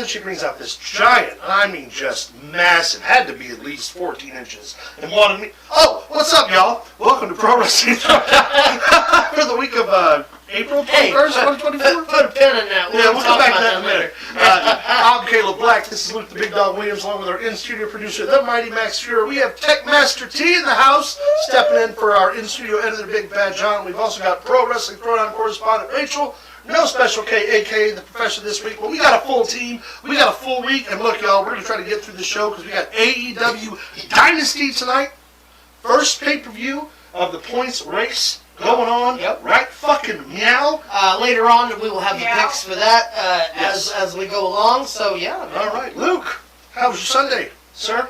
then she brings out this giant, I mean just massive, had to be at least 14 inches, and wanted me, oh, what's up, y'all? Welcome to Pro Wrestling Throwdown for the week of April 21st, 2024. Put a pin in that. We'll come back to that in a minute. I'm Caleb Black. This is Luke the Big Dog Williams, along with our in-studio producer, the Mighty Max Fuhrer. We have Tech Master T in the house, stepping in for our in-studio editor, Big Bad John. We've also got Pro Wrestling Throwdown correspondent Rachel. No Special K, a.k.a. the Professor this week. But we got a full team. We got a full week. And look, y'all, we're going to try to get through the show because we got AEW Dynasty tonight. First pay-per-view of the points race going on. Yep. Right fucking meow. Later on, we will have the picks for that as we go along. So, yeah. Man. All right. Luke, how was your Sunday, sir?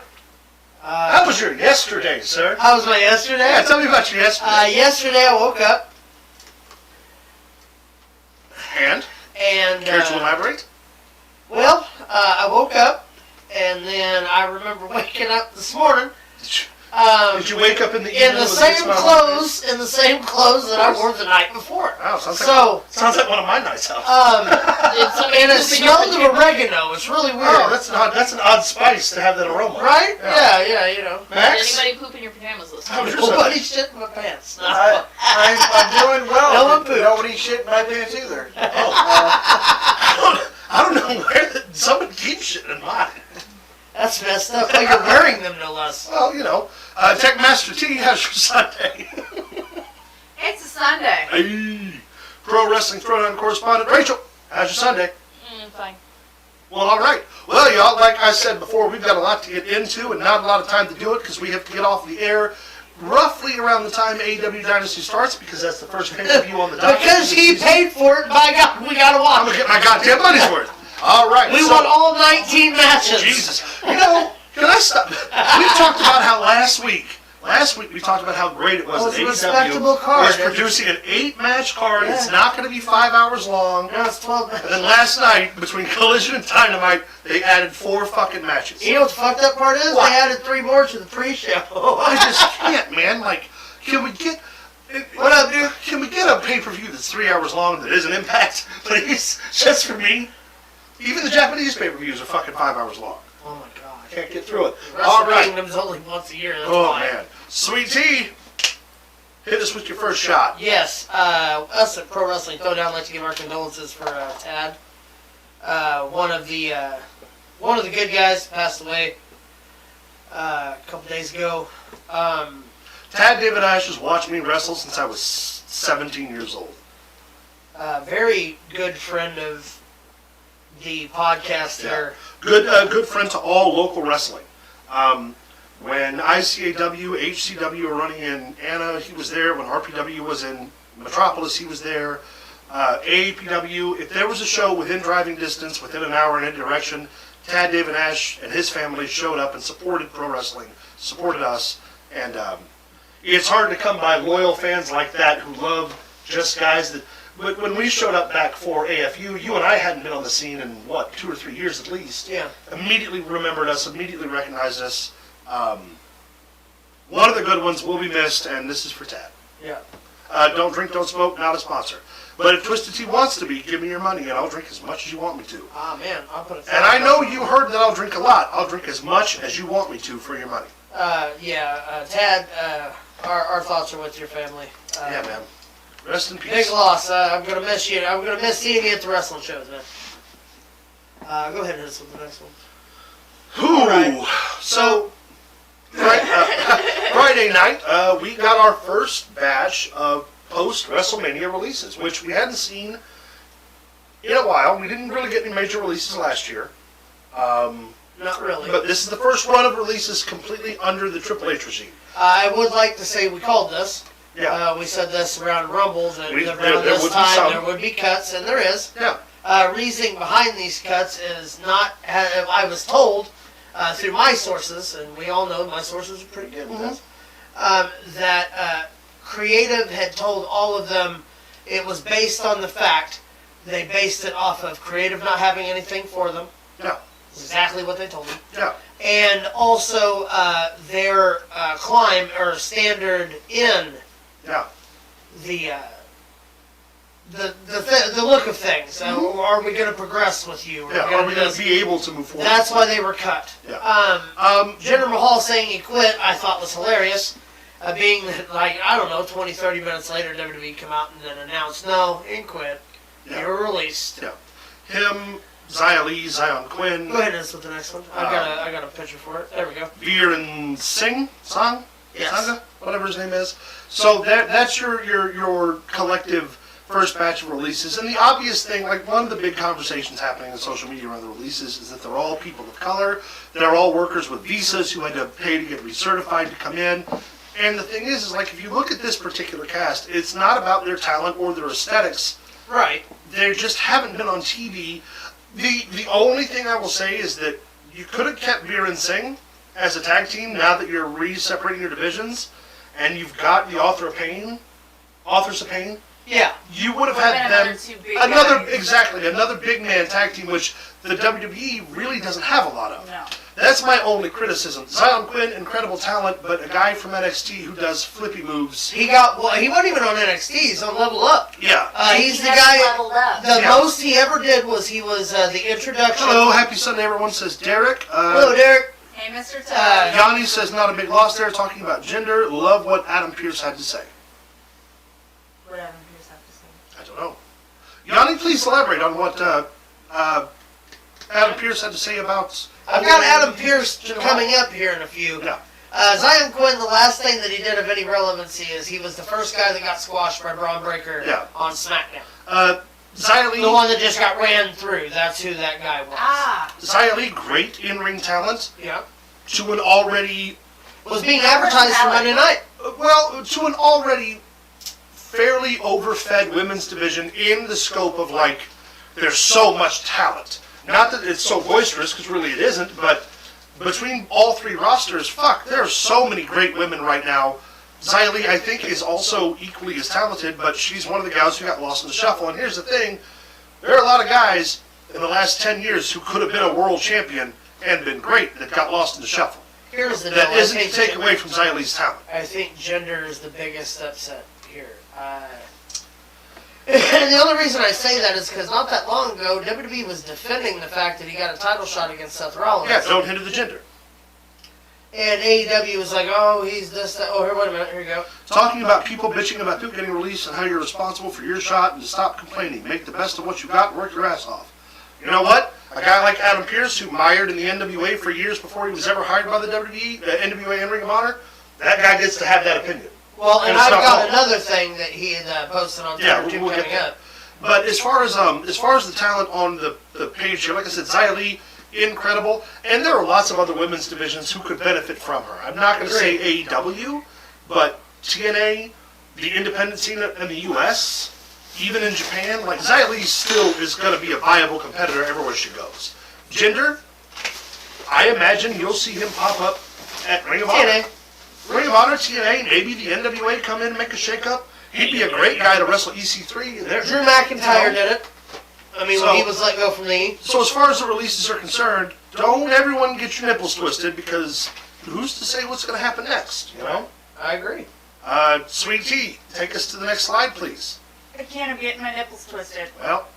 How was your yesterday, sir? How was my yesterday? Yeah, tell me about your yesterday. Yesterday, I woke up. And care to elaborate? Well, I woke up, and then I remember waking up this morning. Did you wake up in the same clothes that I wore the night before? Wow, sounds like one of my nights out. It smelled of oregano. It's really weird. Oh, that's an odd spice to have that aroma, right? Yeah, you know. Max? Did anybody poop in your pajamas this How was morning? your Sunday? Nobody shit in my pants. No. I'm doing well. No one pooped. Nobody shit in my pants either. I don't know where someone keeps shit in mine. That's messed up. Like you're wearing them, no less. Well, you know. Tech Master T, how's your Sunday? It's a Sunday. Hey. Pro Wrestling Throwdown correspondent Rachel, how's your Sunday? Fine. Well, all right. Well, y'all, like I said before, we've got a lot to get into and not a lot of time to do it because we have to get off the air roughly around the time AEW Dynasty starts because that's the first pay-per-view on the docket. Because he paid for it, by God, we gotta watch. I'm going to get my goddamn money's worth. All right. We want all 19 matches. Jesus. You know, can I stop? We talked about how last week we talked about how great it was that a respectable card. was producing an 8-match card. Yeah. It's not going to be 5 hours long. No, it's 12 matches. And then last night, between Collision and Dynamite, they added 4 fucking matches. You know what the fucked up part is? What? They added 3 more to the pre-show. I just can't, man. Like, can we get... What up, dude? Can we get a pay-per-view that's 3 hours long that isn't Impact, please? Just for me. Even the Japanese pay-per-views are fucking 5 hours long. Oh my God. I can't get through it. Wrestle All right. Kingdom's only once a year. That's Oh, why. man. Sweet Tea, hit us with your first shot. Yes. Us at Pro Wrestling Throwdown like to give our condolences for Tad. One of the good guys passed away a couple days ago. Tad David Ash has watched me wrestle since I was 17 years old. Very good friend of the podcast here. Good friend to all local wrestling. When ICAW, HCW were running in Anna, he was there. When RPW was in Metropolis, he was there. AAPW, if there was a show within driving distance, within an hour in any direction, Tad David Ash and his family showed up and supported pro wrestling, supported us. And it's hard to come by loyal fans like that who love just guys that... But when we showed up back for AFU, you and I hadn't been on the scene in, 2 or 3 years at least. Yeah. Immediately remembered us, immediately recognized us. One of the good ones will be missed, and this is for Tad. Yeah. Don't drink, don't smoke, not a sponsor. But if Twisted Tea wants to be, give me your money, and I'll drink as much as you want me to. Ah, man, I'll put it. And I know you heard that I'll drink a lot. I'll drink as much as you want me to for your money. Tad, our thoughts are with your family. Yeah, man. Rest in peace. Big loss. I'm gonna miss you. I'm gonna miss seeing you at the wrestling shows, man. Go ahead and hit us with the next one. All right. So, Friday night, we got our first batch of post-WrestleMania releases, which we hadn't seen in a while. We didn't really get any major releases last year. Not really. But this is the first run of releases completely under the Triple H regime. I would like to say we called this. Yeah. We said this around Rumbles, and around there this would be time some. there would be cuts, and there is. Yeah. Reasoning behind these cuts is not, I was told through my sources, and we all know my sources are pretty good with this, that Creative had told all of them it was based on the fact they based it off of Creative not having anything for them. Yeah. Exactly what they told me. Yeah. And also their climb or standard in Yeah. the look of things. Are we going to progress with you? Yeah, are we going to be able to move forward? That's why they were cut. Yeah. Jinder Mahal saying he quit, I thought was hilarious. Being that, like, I don't know, 20, 30 minutes later, WWE come out and then announced, no, he didn't quit. Yeah. You were released. Yeah. Him, Xia Li, Zion Quinn. Go ahead and with the next one. I got a picture for it. There we go. Veer and Singh? Yes. Sangha? Whatever his name is. So that's your collective first batch of releases. And the obvious thing, like one of the big conversations happening in social media around the releases is that they're all people of color. They're all workers with visas who had to pay to get recertified to come in. And the thing is like if you look at this particular cast, it's not about their talent or their aesthetics. Right. They just haven't been on TV. The only thing I will say is that you could have kept Veer and Singh as a tag team now that you're re-separating your divisions, and you've got the Authors of Pain. Yeah. You would have Would've had been them another big man tag team, which the WWE really doesn't have a lot of. No. That's my only criticism. Zion Quinn, incredible talent, but a guy from NXT who does flippy moves. He wasn't even on NXT. He's on Level Up. Yeah. He's He the never guy. leveled up. The Yeah. most he ever did was he was the introduction. Hello, happy Sunday, everyone, says Derek. Hello, Derek. Hey, Mr. Todd. Yanni says not a big loss there, talking about gender. Love what Adam Pearce had to say. What Adam Pearce have to say? I don't know. Yanni, please elaborate on what Adam Pearce had to say about... I've got Adam Pearce coming up here in a few. Yeah. Zion Quinn, the last thing that he did of any relevancy is he was the first guy that got squashed by Braun Breaker on SmackDown. Xia Li, The one that just got ran through. That's who that guy was. Xia Li, great in-ring talent Yeah. to an already... Was being advertised for Monday night. Well, to an already fairly overfed women's division in the scope of, like, there's so much talent. Not that it's so boisterous, because really it isn't, but between all three rosters, there are so many great women right now. Xia Li, I think, is also equally as talented, but she's one of the guys who got lost in the shuffle. And here's the thing, there are a lot of guys in the last 10 years who could have been a world champion and been great that got lost in the shuffle. Here's the That deal. isn't to take away from Xia Li's talent. I think gender is the biggest upset here. And the only reason I say that is because not that long ago, WWE was defending the fact that he got a title shot against Seth Rollins. Yeah, don't hinder the gender. And AEW was like, oh, he's this, that. Oh, here, wait a minute. Here you go. Talking about people bitching about people getting released and how you're responsible for your shot and to stop complaining. Make the best of what you got and work your ass off. You know what? A guy like Adam Pearce, who mired in the NWA for years before he was ever hired by the WWE, NWA and Ring of Honor, that guy gets to have that opinion. Well, and And it's I've not got wrong. another thing that he had posted on Twitter Yeah, too we'll get coming there. up. But as far as the talent on the page here, like I said, Xia Li, incredible, and there are lots of other women's divisions who could benefit from her. I'm not going to say AEW, but TNA, the independent scene in the U.S., even in Japan, like Xia Li still is going to be a viable competitor everywhere she goes. Jinder, I imagine you'll see him pop up at Ring of Honor. TNA. Ring of Honor, TNA, maybe the NWA come in and make a shakeup. He'd be a great guy to wrestle EC3 in there. Drew McIntyre did it. I mean, when So- he was let go from the E. So as far as the releases are concerned, don't everyone get your nipples twisted, because who's to say what's going to happen next, you know? I agree. Sweet Tea, take us to the next slide, please. I can't, I'm getting my nipples twisted. Well,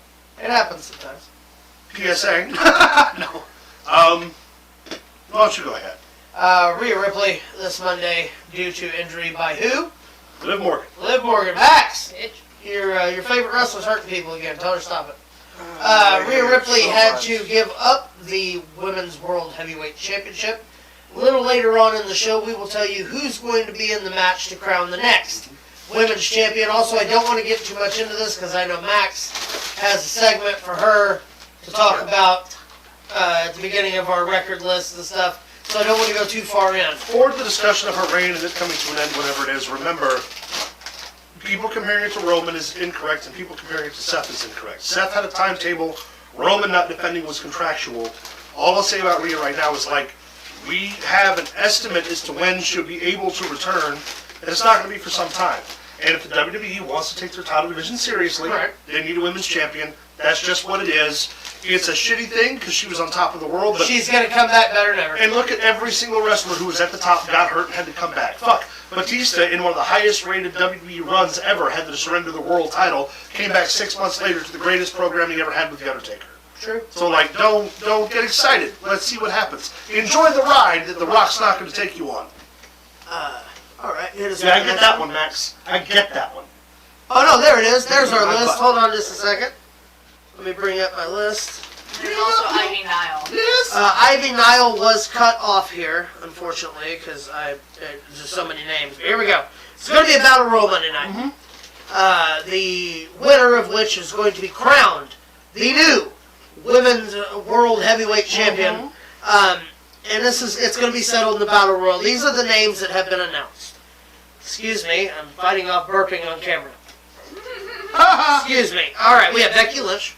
It happens sometimes. PSA. No. Why don't you go ahead? Rhea Ripley this Monday due to injury by who? Liv Morgan. Liv Morgan. Max, Bitch. your favorite wrestler's hurting people again. Tell her to stop it. I Rhea hate Ripley it so had much. to give up the Women's World Heavyweight Championship. A little later on in the show, we will tell you who's going to be in the match to crown the next Women's Champion. Also, I don't want to get too much into this because I know Max has a segment for her to talk about at the beginning of our record list and stuff. So I don't want to go too far in. For the discussion of her reign and it coming to an end whenever it is, remember, people comparing it to Roman is incorrect and people comparing it to Seth is incorrect. Seth had a timetable. Roman not defending was contractual. All I'll say about Rhea right now is, like, we have an estimate as to when she'll be able to return, and it's not going to be for some time. And if the WWE wants to take their title division seriously, Right. they need a women's champion. That's just what it is. It's a shitty thing because she was on top of the world, but She's gonna come back better than ever. and look at every single wrestler who was at the top, got hurt, and had to come back. Fuck. Batista, in one of the highest rated WWE runs ever, had to surrender the world title, came back 6 months later to the greatest program he ever had with The Undertaker. True. So, like, don't get excited. Let's see what happens. Enjoy the ride that The Rock's not going to take you on. All right. Hit us Yeah, I with the get next that one, Max. I get that one. Oh no, there it is. There's our list. Hold on just a second. Let me bring up my list. There's also Ivy Nile. Yes. Ivy Nile was cut off here, unfortunately, because there's so many names. Here we go. It's going to be a battle royal Monday night. The winner of which is going to be crowned the new women's world heavyweight champion. And it's going to be settled in the battle royal. These are the names that have been announced. Excuse me, I'm fighting off burping on camera. Excuse me. All right, we have Becky Lynch.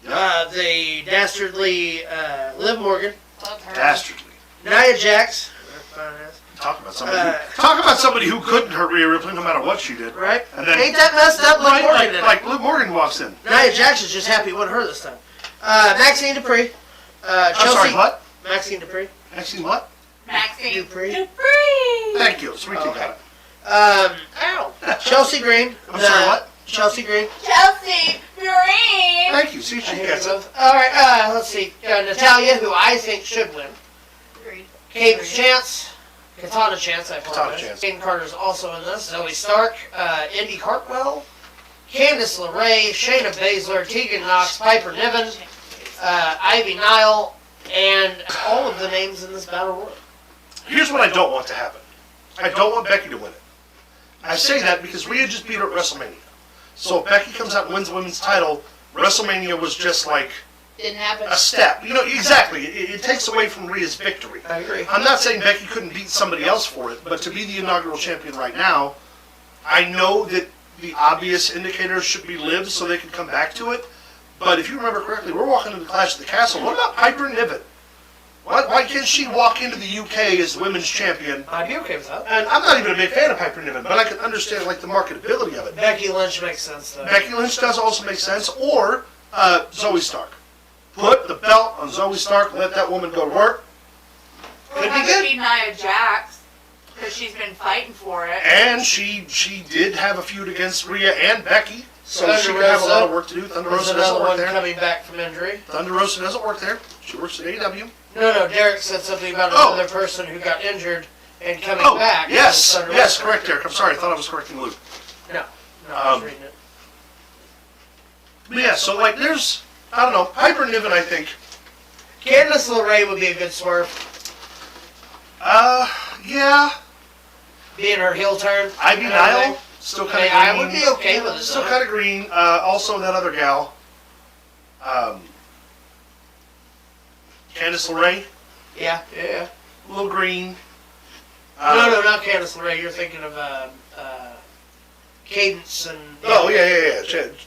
The dastardly Liv Morgan, Love her. Dastardly. Nia Jax, Talk about somebody who couldn't hurt Rhea Ripley no matter what she did. right? And then, Ain't that messed up? Liv right, Morgan did it. like Liv Morgan walks in. Nia Jax is just happy it wasn't her this time. Maxine Dupree, I'm Chelsea. sorry, what? Maxine Dupree. Maxine what? Maxine Dupree. Dupree. Thank you. Sweet you got it. Ow. Chelsea Green. I'm sorry, what? Chelsea Green. Chelsea Green. Thank you. See, she gets it. All right. Let's see. Natalia, who I think should win. Agreed. Kate Chance. Katana Chance, I Katana apologize. Chance. Jane Carter's also in this. Zoe Stark, Indy Hartwell, Candice LeRae, Shayna Baszler, Tegan Knox, Piper Niven, Ivy Nile, and all of the names in this battle royal. Here's what I don't want to happen. I don't want Becky to win it. I say that because Rhea just beat her at WrestleMania. So if Becky comes out and wins the women's title, WrestleMania was just like Didn't happen. a step. You know, exactly. It takes away from Rhea's victory. I agree. I'm not saying Becky couldn't beat somebody else for it, but to be the inaugural champion right now, I know that the obvious indicators should be Liv so they can come back to it. But if you remember correctly, we're walking into Clash of the Castle. What about Piper Niven? Why can't she walk into the UK as women's champion? I'd be okay with that. And I'm not even a big fan of Piper Niven, but I can understand like the marketability of it. Becky Lynch makes sense, though. Becky Lynch does also make sense, or Zoe Stark. Put the belt on Zoe Stark, let that woman go to work. We'll Could be have good. to be Nia Jax because she's been fighting for it. And she did have a feud against Rhea and Becky, so Thunder she could have a lot of Rosa. work to do. Thunder There's Rosa another doesn't work one there. coming back from injury. Thunder Rosa doesn't work there. She works at AEW. No, Derek said something about Oh. another person who got injured and coming Oh, back. yes, Thunder yes, Rosa. correct, Derek. I'm sorry, I thought I was correcting Luke. No, I was Um, reading it. But yeah, so like there's, I don't know, Piper Niven, I think. Candice LeRae would be a good swerve, Yeah. being her heel turn. Ivy and everything. Nile, still I kind mean, of I green. would be okay with it. Still though. kind of green. Also that other gal. Candice LeRae, Yeah. a little green. No, not Candice LeRae. You're thinking of Cadence and. Oh, yeah.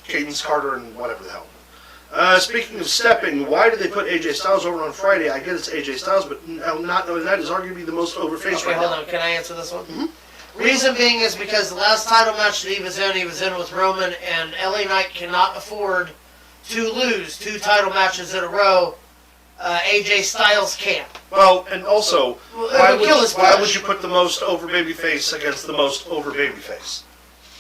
Cadence Carter and whatever the hell. Speaking of stepping, why did they put AJ Styles over on Friday? I get it's AJ Styles, but not knowing that is arguably the most over face Okay, right hold now. on. Can I answer this one? Reason being is because the last title match that he was in with Roman, and LA Knight cannot afford to lose 2 title matches in a row. AJ Styles can't. Well, and also, Well, why it'll kill his why push. would you put the most over baby face against the most over baby face?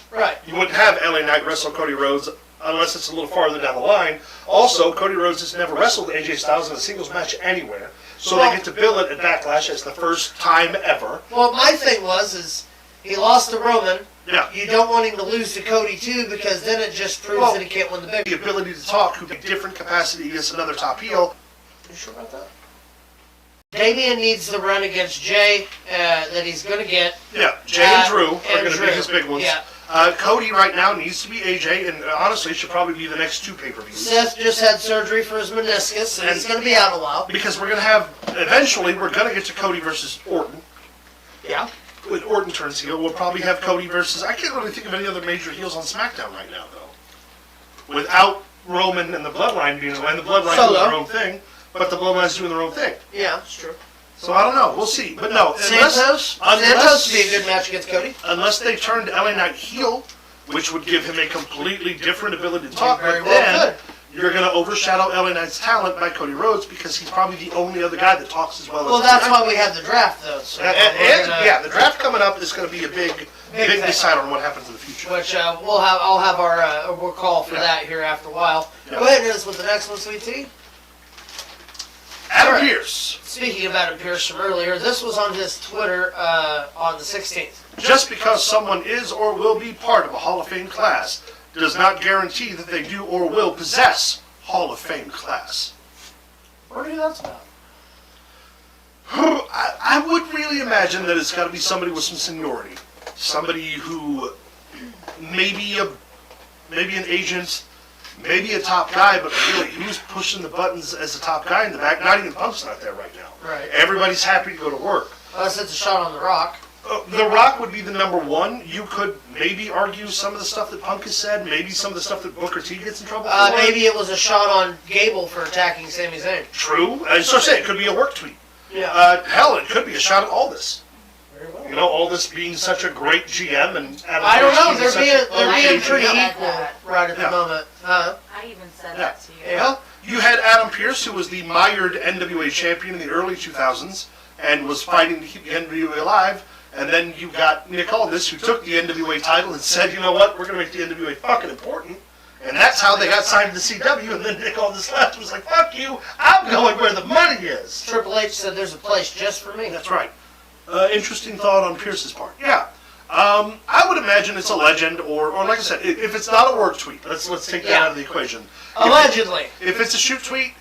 Right. You wouldn't have LA Knight wrestle Cody Rhodes unless it's a little farther down the line. Also, Cody Rhodes has never wrestled AJ Styles in a singles match anywhere, so Well- they get to bill it at Backlash as the first time ever. Well, my thing is he lost to Roman. Yeah. You don't want him to lose to Cody too, because then it just proves Well, that he can't win the big. The ability to talk, who can different capacity against another top heel. You sure about that? Damian needs the run against Jay that he's going to get. Yeah, Jay and Drew are going to be Drew. his big ones. Yeah. Cody right now needs to be AJ, and honestly, should probably be the next 2 pay-per-views. Seth just had surgery for his meniscus, and he's going to be out a while. Because we're going to have, eventually, we're going to get to Cody versus Orton. Yeah. When Orton turns heel, we'll probably have Cody versus, I can't really think of any other major heels on SmackDown right now, though. Without Roman and the Bloodline being, and the Bloodline doing their own thing, but the Bloodline's doing their own thing. Yeah, it's true. So I don't know, we'll see. But no, Santos would be a good match against Cody. Unless they turned LA Knight heel, which would give him a completely different ability to talk, Very but well then could. you're going to overshadow LA Knight's talent by Cody Rhodes because he's probably the only other guy that talks as well as. Well, that's why we have the draft, though. So yeah, the draft coming up is going to be a big thing. decider on what happens in the future. Which I'll have our we'll call for that here after a while. Yeah. Go ahead and hit us with the next one, Sweet Tea. Adam Alright. Pearce. Speaking of Adam Pearce from earlier, this was on his Twitter on the 16th. Just because someone is or will be part of a Hall of Fame class does not guarantee that they do or will possess Hall of Fame class. What are that's about? I would really imagine that it's got to be somebody with some seniority. Somebody who maybe an agent, maybe a top guy, but really, who's pushing the buttons as the top guy in the back? Not even Punk's not there right now. Right. Everybody's happy to go to work. Unless it's a shot on The Rock. The Rock would be the number one. You could maybe argue some of the stuff that Punk has said, maybe some of the stuff that Booker T gets in trouble for. Maybe it was a shot on Gable for attacking Sami Zayn. True. So I say it could be a work tweet. Yeah. Hell, it could be a shot at Aldis. Very well. You know, Aldis being such a great GM and Adam I don't know. Pearce They're being being pretty Yeah. equal right at the Yeah. moment. I even said Yeah. that to you. Yeah. You had Adam Pearce, who was the mired NWA champion in the early 2000s and was fighting to keep the NWA alive. And then you got Nick Aldis, who took the NWA title and said, you know what, we're going to make the NWA fucking important. And that's how they got signed to the CW. And then Nick Aldis left and was like, fuck you, I'm going where the money is. Triple H said there's a place just for me. That's right. Interesting thought on Pierce's part. Yeah. I would imagine it's a legend, or like I said, if it's not a work tweet, let's take that Yeah. out of the equation. Allegedly. If it's a shoot tweet,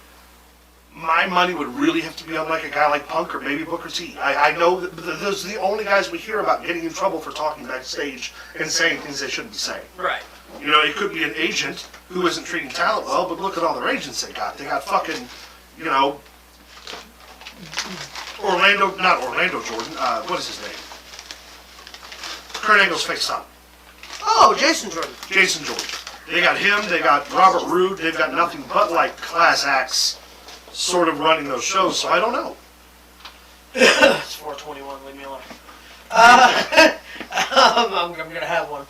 my money would really have to be on like a guy like Punk or maybe Booker T. I know that those are the only guys we hear about getting in trouble for talking backstage and saying things they shouldn't be saying. Right. You know, it could be an agent who isn't treating talent well, but look at all their agents they got. They got fucking, you know, not Orlando Jordan, what is his name? Kurt Angle's fake son. Oh, Jason Jordan. Jason Jordan. They got him, they got Robert Roode, they've got nothing but like class acts sort of running those shows, so I don't know. It's 4:21. Leave me alone. I'm gonna have one.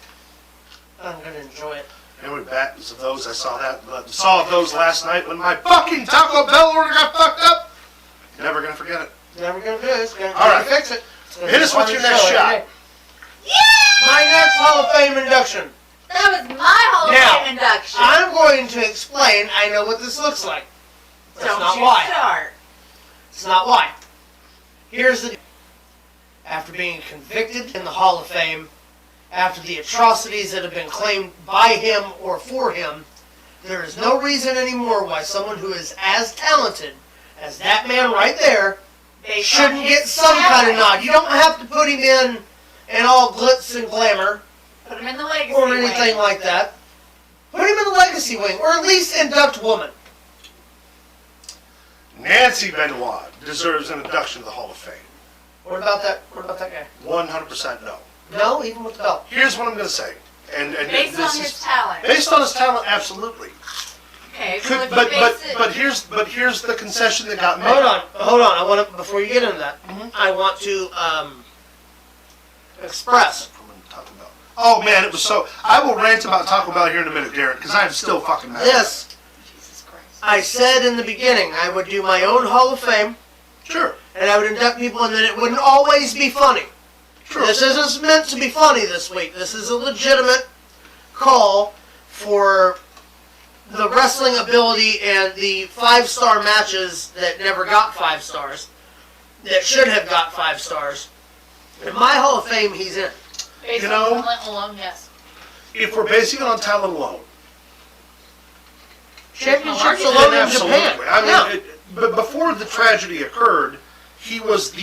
I'm gonna enjoy it. How many bags of those I saw those last night when my fucking Taco Bell order got fucked up. Never gonna forget it. Never gonna do this. Gonna All right. fix it. Hit us with your next shot. My next Hall of Fame induction. That was my Hall Now, of Fame induction. I'm going to explain. I know what this looks like. That's Don't not you why. start. It's not why. Here's the deal. After being convicted in the Hall of Fame, after the atrocities that have been claimed by him or for him, there is no reason anymore why someone who is as talented as that man right there Based on shouldn't his get some kind of talent. nod. You don't have to put him in all glitz and glamour Put him in the legacy or anything wing. like that. Put him in the legacy wing, or at least induct woman. Nancy Benoit deserves an induction to the Hall of Fame. What about that? What about that guy? 100% no. No, even with the belt. Here's what I'm gonna say. And Based this on his is talent. based on his talent, absolutely. Okay, so Could, if you but base it, here's the concession that got made. Hold on. I want to, before you get into that, I want to express. Taco Bell. Oh man, it was so. I will rant about Taco Bell here in a minute, Derek, because I'm still fucking mad. This, Jesus Christ. I said in the beginning, I would do my own Hall of Fame, Sure. and I would induct people, and then it wouldn't always be funny. True. This isn't meant to be funny this week. This is a legitimate call for the wrestling ability and the 5-star matches that never got 5 stars, that should have got 5 stars. In my Hall of Fame, he's in. Based You know- on talent alone, yes. If we're basing it on talent alone, Championships Then alone in absolutely. Japan. I mean, Yeah. but before the tragedy occurred, he was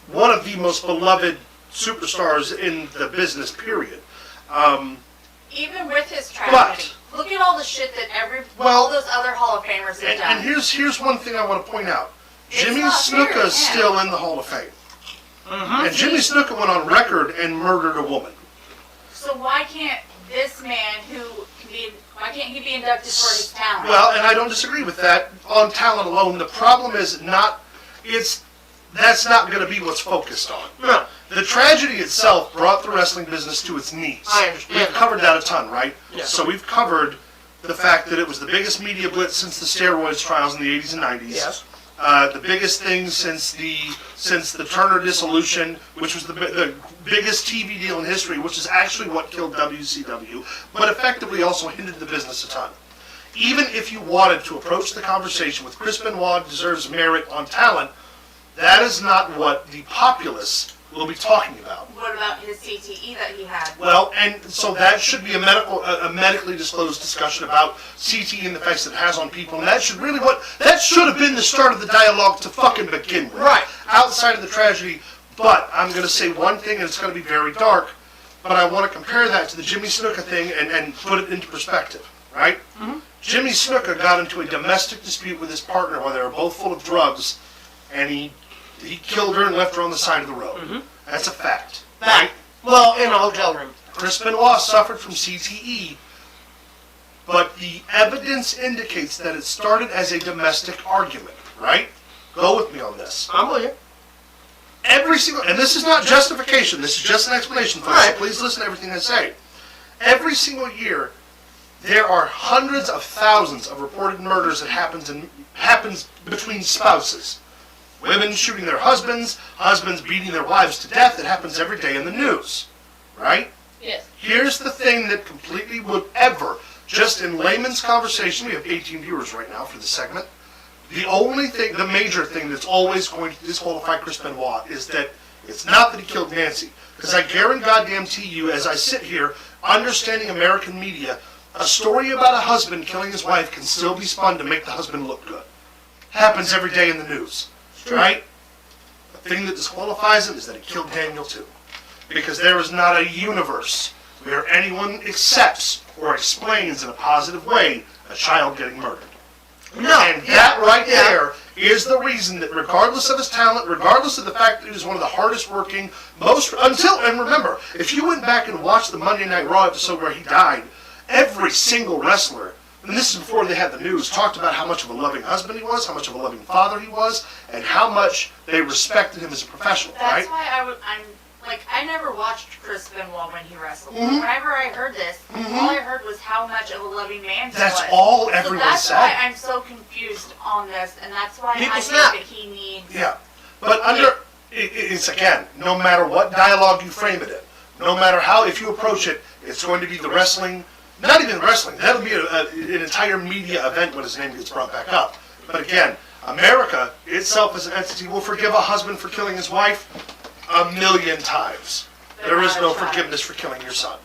one of the most beloved superstars in the business. Period. Even with his tragedy. Look at all the shit that all those other Hall of Famers have done. And here's one thing I want to point out. It's Jimmy not fair Snuka to is him. still in the Hall of Fame. Mm-hmm. And Jimmy Snuka went on record and murdered a woman. So why can't this man why can't he be inducted for his talent? Well, and I don't disagree with that on talent alone. The problem is that's not going to be what's focused on. No. The tragedy itself brought the wrestling business to its knees. I understand. We've covered that a ton, right? Yeah. So we've covered the fact that it was the biggest media blitz since the steroids trials in the 80s and 90s. Yes. The biggest thing since the Turner dissolution, which was the biggest TV deal in history, which is actually what killed WCW, but effectively also hindered the business a ton. Even if you wanted to approach the conversation with Chris Benoit deserves merit on talent, that is not what the populace will be talking about. What about his CTE that he had? Well, and so that should be a medically disclosed discussion about CTE and the effects it has on people, and that should have been the start of the dialogue to fucking begin with. Right. Outside of the tragedy, but I'm going to say one thing, and it's going to be very dark, but I want to compare that to the Jimmy Snuka thing and put it into perspective, right? Mm-hmm. Jimmy Snuka got into a domestic dispute with his partner while they were both full of drugs, and he killed her and left her on the side of the road. Mm-hmm. That's a fact. Right? Well, in a hotel room. Chris Benoit suffered from CTE, but the evidence indicates that it started as a domestic argument, right? Go with me on this. I'm with you. Every single, and this is not justification, this is just an explanation, folks, so please listen to everything I say. Every single year, there are hundreds of thousands of reported murders that happens between spouses. Women shooting their husbands, husbands beating their wives to death. It happens every day in the news, right? Yes. Here's the thing that completely would ever, just in layman's conversation, we have 18 viewers right now for this segment, the only thing, the major thing that's always going to disqualify Chris Benoit is that it's not that he killed Nancy. Because I guarantee you, as I sit here, understanding American media, a story about a husband killing his wife can still be spun to make the husband look good. Happens every day in the news. Right? The thing that disqualifies him is that he killed Daniel too. Because there is not a universe where anyone accepts or explains in a positive way a child getting murdered. No. And that right there is the reason that regardless of his talent, regardless of the fact that he was one of the hardest working, and remember, if you went back and watched the Monday Night Raw episode where he died, every single wrestler, and this is before they had the news, talked about how much of a loving husband he was, how much of a loving father he was, and how much they respected him as a professional, That's right? why I never watched Chris Benoit when he wrestled. Mm-hmm. Whenever I heard this, all I heard was how much of a loving man he That's was. all everyone that's said. why I'm so confused on this, and that's why People I snap. think that he needs... Yeah. But it's again, no matter what dialogue you frame it in, no matter how, if you approach it, it's going to be the wrestling, not even wrestling, that'll be an entire media event when his name gets brought back up. But again, America itself as an entity will forgive a husband for killing his wife 1,000,000 times. There is no forgiveness for killing your son.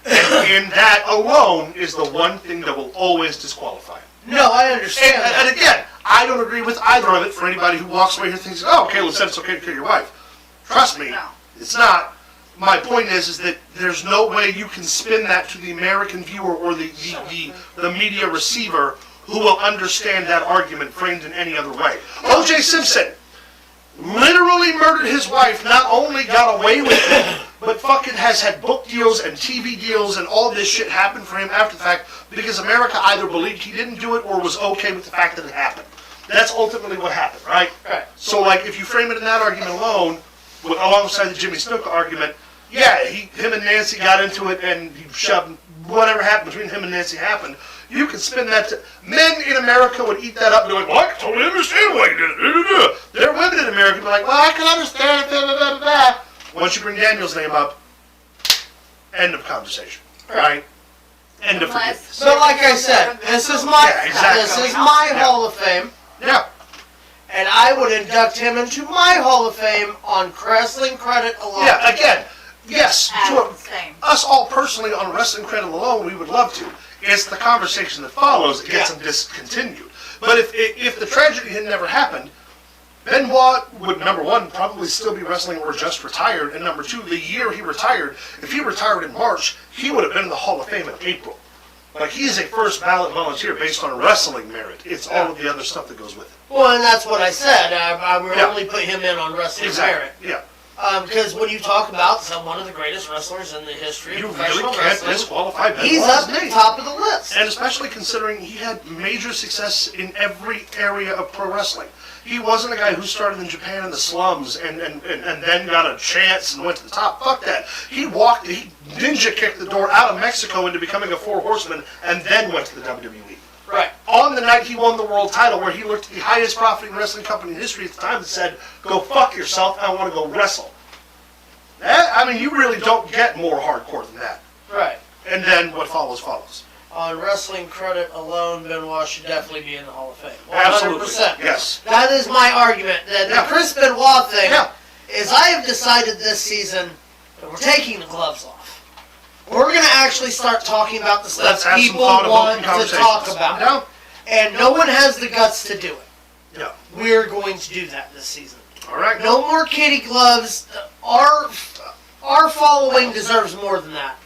And that alone is the one thing that will always disqualify him. No, I understand that. And again, I don't agree with either of it for anybody who walks away here and thinks, oh, Caleb said it's okay to kill your wife. Trust me, No. it's not. My point is that there's no way you can spin that to the American viewer or the media receiver who will understand that argument framed in any other way. O.J. Simpson literally murdered his wife, not only got away with it, but fucking has had book deals and TV deals and all this shit happen for him after the fact because America either believed he didn't do it or was okay with the fact that it happened. That's ultimately what happened, right? Right. So, like, if you frame it in that argument alone, alongside the Jimmy Snuka argument, yeah, him and Nancy got into it and he shoved whatever happened between him and Nancy happened. You could spin that to... Men in America would eat that up and be like, well, I can totally understand why you did it. There are women in America who be like, well, I can understand it, blah, blah, blah, blah. Once you bring Daniel's name up, end of conversation, right? End of forgiveness. So like I said, this is my Hall of Fame. Yeah. And I would induct him into my Hall of Fame on wrestling credit alone. Yeah, again, yes, to Same. us all personally on wrestling credit alone, we would love to. It's the conversation that follows that gets them discontinued. But if the tragedy had never happened, Benoit would, number one, probably still be wrestling or just retired, and number two, the year he retired, if he retired in March, he would have been in the Hall of Fame in April. Like, he's a first ballot volunteer based on wrestling merit. It's all of the other stuff that goes with it. Well, and that's what I said. I would only put him in on wrestling merit. Yeah. Because when you talk about one of the greatest wrestlers in the history of You professional really can't wrestling, disqualify Benoit. he's up at the top of the list. And especially considering he had major success in every area of pro wrestling. He wasn't a guy who started in Japan in the slums and then got a chance and went to the top. Fuck that. He ninja kicked the door out of Mexico into becoming a Four Horseman and then went to the WWE. Right. On the night he won the world title, where he looked at the highest profiting wrestling company in history at the time and said, "Go fuck yourself, I want to go wrestle." You really don't get more hardcore than that. Right. And then what follows, follows. On wrestling credit alone, Benoit should definitely be in the Hall of Fame. 100%. Absolutely. Yes. That is my argument. The Chris Benoit thing is I have decided this season that we're taking the gloves off. We're going to actually start talking about the stuff people want to talk about. No. And no one has the guts to do it. No. We're going to do that this season. All right. No more kitty gloves. Our following deserves more than that.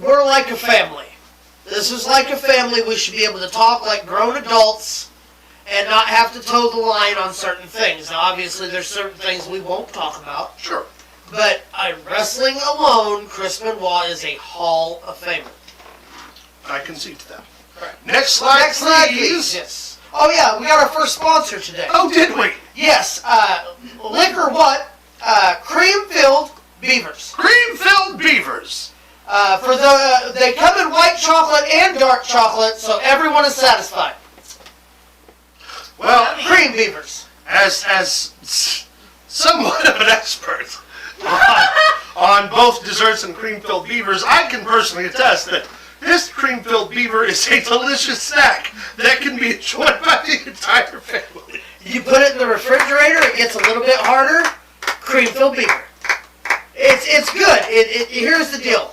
We're like a family. This is like a family. We should be able to talk like grown adults and not have to toe the line on certain things. Now, obviously, there's certain things we won't talk about. Sure. But wrestling alone, Chris Benoit is a Hall of Famer. I concede to that. Correct. Next slide, please. Yes. Oh, yeah, we got our first sponsor today. Oh, did we? Yes. Liquor what? Cream-filled Beavers. Cream-filled Beavers. They come in white chocolate and dark chocolate, so everyone is satisfied. Well, Cream Beavers. As somewhat of an expert on both desserts and cream-filled beavers, I can personally attest that this cream-filled beaver is a delicious snack that can be enjoyed by the entire family. You put it in the refrigerator, it gets a little bit harder. Cream-filled beaver. It's good. Here's the deal.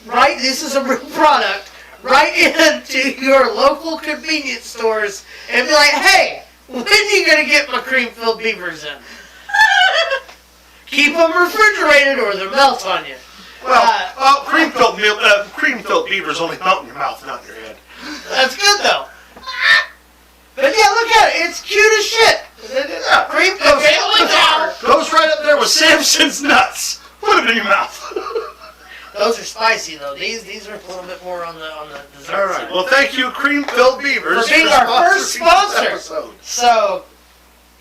Right, this is a real product. Right into your local convenience stores and be like, hey, when are you going to get my cream-filled beavers in? Keep them refrigerated or they'll melt on you. Well, cream-filled beavers only melt in your mouth, not in your head. That's good, though. But yeah, look at it. It's cute as shit. Yeah. Cream-filled goes right up there with Samson's nuts. Put it in your mouth. Those are spicy, though. These are a little bit more on the dessert All right. side. Well, thank you, Cream-Filled Beavers, for being our first sponsor. So,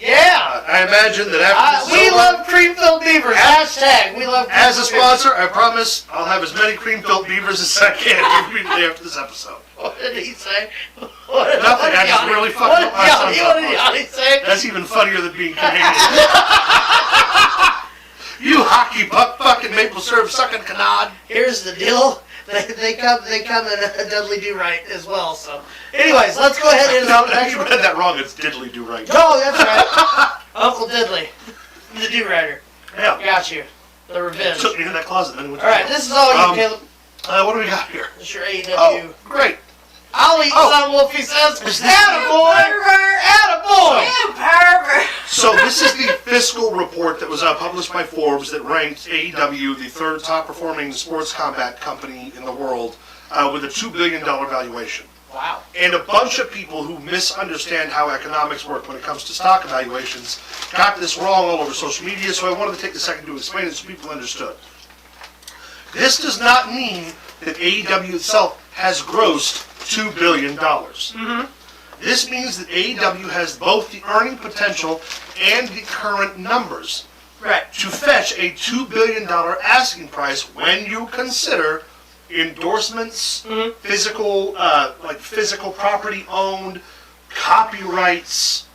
yeah. I imagine that after we love Cream-Filled Beavers. Hashtag we love As a sponsor, I promise I'll have as many Cream-Filled Beavers as I can immediately after this episode. What did he say? Nothing. I just really fucked up my son's What did Yanni say? That's even funnier than being Canadian. You hockey puck fucking maple syrup sucking canard. Here's the deal. They come in a Dudley Do Right as well. So, anyways, let's go ahead and. No, you read that wrong. It's Diddley Do Right. No, that's right. Uncle Diddley, the Do Rider. Yeah. Got you. The revenge. Took me in that closet. Then went all right, this is all you, Caleb. What do we got here? This is your AEW. Oh, great. I'll eat some, Wolfie says. Attaboy! Attaboy! You pervert! So this is the fiscal report that was published by Forbes that ranked AEW the third top performing sports combat company in the world with a $2 billion valuation. Wow. And a bunch of people who misunderstand how economics work when it comes to stock evaluations got this wrong all over social media, so I wanted to take a second to explain it so people understood. This does not mean that AEW itself has grossed $2 billion. Mm-hmm. This means that AEW has both the earning potential and the current numbers to fetch a $2 billion asking price when you consider endorsements, physical property owned, copyrights,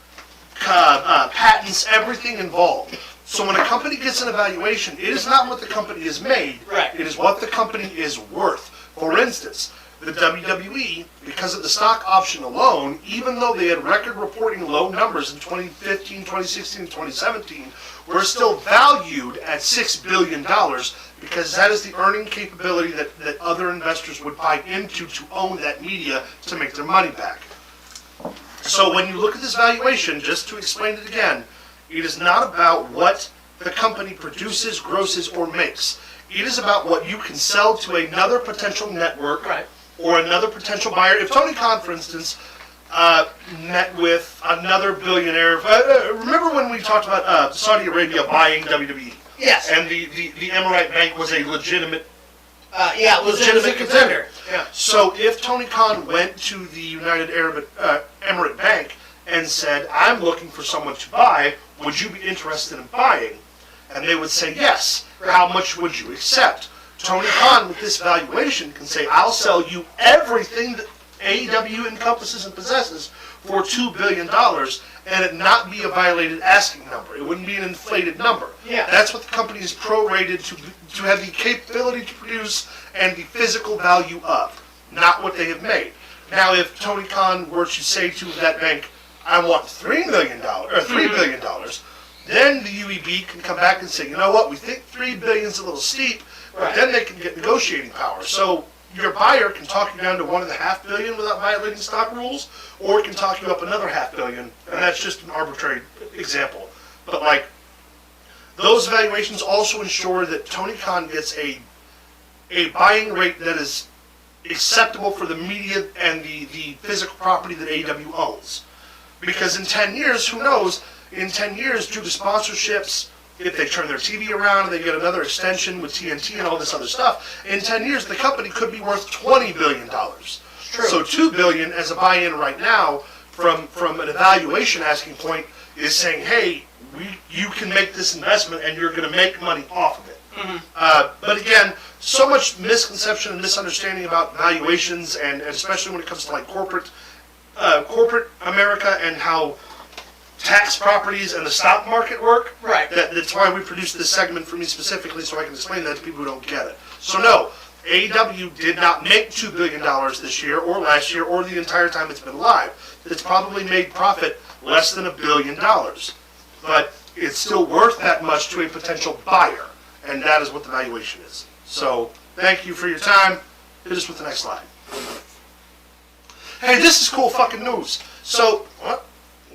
patents, everything involved. So when a company gets an evaluation, it is not what the company has made, it is what the company is worth. For instance, the WWE, because of the stock option alone, even though they had record reporting low numbers in 2015, 2016, and 2017, were still valued at $6 billion because that is the earning capability that other investors would buy into to own that media to make their money back. So when you look at this valuation, just to explain it again, it is not about what the company produces, grosses, or makes. It is about what you can sell to another potential network or another potential buyer. If Tony Khan, for instance, met with another billionaire, remember when we talked about Saudi Arabia buying WWE? Yes. And the Emirate Bank was a legitimate legitimate contender. So if Tony Khan went to the United Arab Emirate Bank and said, I'm looking for someone to buy, would you be interested in buying? And they would say yes. How much would you accept? Tony Khan, with this valuation, can say, I'll sell you everything that AEW encompasses and possesses for $2 billion, and it not be a violated asking number. It wouldn't be an inflated number. Yeah. That's what the company is prorated to have the capability to produce and the physical value of, not what they have made. Now, if Tony Khan were to say to that bank, I want $3 million, or $3 billion, then the UEB can come back and say, you know what, we think $3 billion is a little steep, but then they can get negotiating power. So your buyer can talk you down to $1.5 billion without violating stock rules, or it can talk you up another $500 million, and that's just an arbitrary example. But like, those valuations also ensure that Tony Khan gets a buying rate that is acceptable for the media and the physical property that AEW owns. Because in 10 years, who knows, in 10 years, due to sponsorships, if they turn their TV around and they get another extension with TNT and all this other stuff, in 10 years, the company could be worth $20 billion. True. So $2 billion as a buy-in right now, from an evaluation asking point, is saying, hey, you can make this investment and you're going to make money off of it. But again, so much misconception and misunderstanding about valuations, and especially when it comes to like corporate America and how tax properties and the stock market work. Right. That's why we produced this segment for me specifically, so I can explain that to people who don't get it. So no, AEW did not make $2 billion this year or last year or the entire time it's been live. It's probably made profit less than $1 billion. But it's still worth that much to a potential buyer, and that is what the valuation is. So thank you for your time. Hit us with the next slide. Hey, this is cool fucking news. So, what?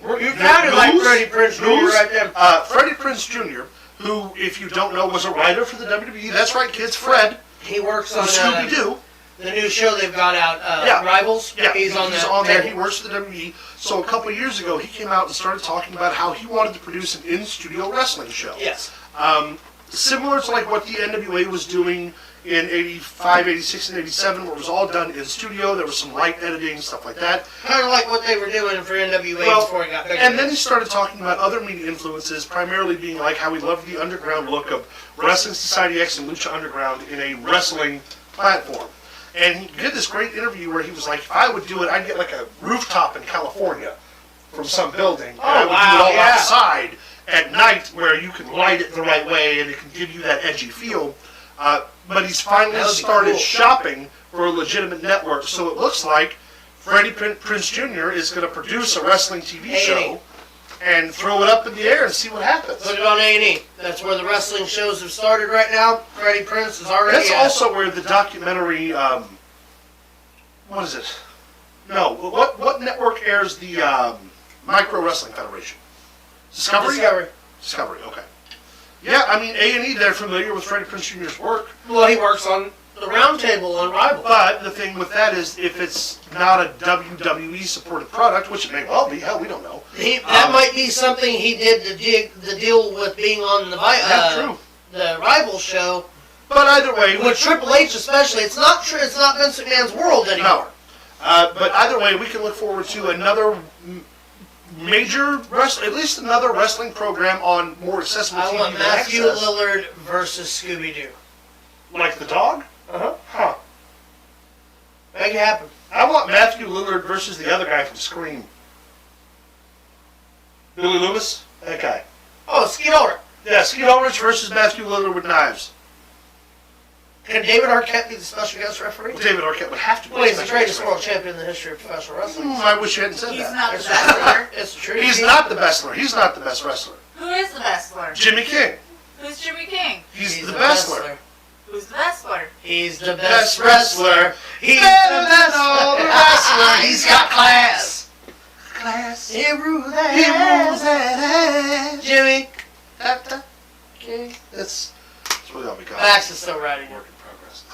You sounded like Freddie Prinze Jr. right there. Freddie Prinze Jr., who, if you don't know, was a writer for the WWE. That's right, kids. Fred. He works on Scooby-Doo. the new show they've got out, Yeah. Rivals. Yeah, he's on there. He works for the WWE. So a couple of years ago, he came out and started talking about how he wanted to produce an in-studio wrestling show. Yes. Similar to like what the NWA was doing in 85, 86, and 87, where it was all done in studio. There was some light editing, stuff like that. Kind of like what they were doing for NWA before he got bigger. And then he started talking about other media influences, primarily being like how he loved the underground look of Wrestling Society X and Lucha Underground in a wrestling platform. And he did this great interview where he was like, if I would do it, I'd get like a rooftop in California from some building. And I would do it all outside at night where you can light it the right way and it can give you that edgy feel. But he's finally started shopping for a legitimate network. So it looks like Freddie Prinze Jr. is going to produce a wrestling TV show and throw it up in the air and see what happens. Put it on A&E. That's where the wrestling shows have started right now. Freddie Prinze is already. That's also where the documentary. What is it? No. What network airs the Micro Wrestling Federation? Discovery. Discovery. Okay. Yeah, I mean A&E. They're familiar with Freddie Prinze Jr.'s work. Well, he works on the Roundtable on Rivals. But the thing with that is, if it's not a WWE supported product, which it may well be, hell, we don't know. That might be something he did to deal with being on the the Rivals show. But either way, with Triple H especially, it's not Vince McMahon's world anymore. No. But either way, we can look forward to another major at least another wrestling program on more accessible TV. I want Matthew Lillard versus Scooby-Doo. Like the dog? Uh-huh. Huh. Make it happen. I want Matthew Lillard versus the other guy from Scream. Billy Loomis? That guy. Oh, Skeet Ulrich. Yeah, Skeet Ulrich versus Matthew Lillard with knives. Can David Arquette be the special guest referee? Well, David Arquette would have to be. Well, he's the greatest world champion in the history of professional wrestling. I wish you hadn't said He's that. not the wrestler. It's the truth. He's not the wrestler. He's not the best wrestler. Who is the wrestler? Jimmy King. Who's Jimmy King? He's the wrestler. Who's the wrestler? He's the best wrestler. wrestler. He's Better the than best all the wrestlers. He's got class. Class. He rules that He rules ass. that ass. Jimmy. Okay. That's really all we got. Max is still writing. Work in progress.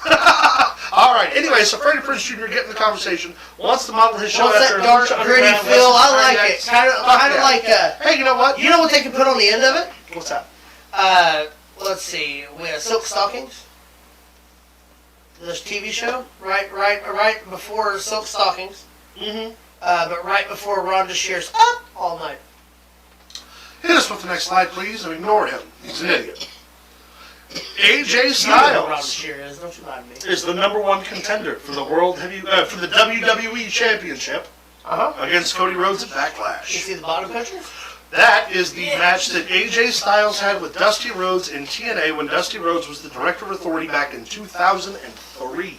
All right. Anyway, so Freddie Prinze Jr. getting in the conversation. Wants to model his show What's after that dark, Lucha gritty Underground feel? I Wrestling like Friday it. nights. Kind of like Hey, you know what? you know what they can put on the end of it? What's that? Let's see. We have Silk Stockings. This TV show, right before Silk Stockings. Mm-hmm. But right before Rhonda Shear's up all night. Hit us with the next slide, please, and ignore him. He's an idiot. AJ You know who Robert Styles Shear is, don't you lie to me. is the #1 contender for the for the WWE Championship against Cody Rhodes at You Backlash. see the bottom picture? That is the match that AJ Styles had with Dusty Rhodes in TNA when Dusty Rhodes was the Director of Authority back in 2003.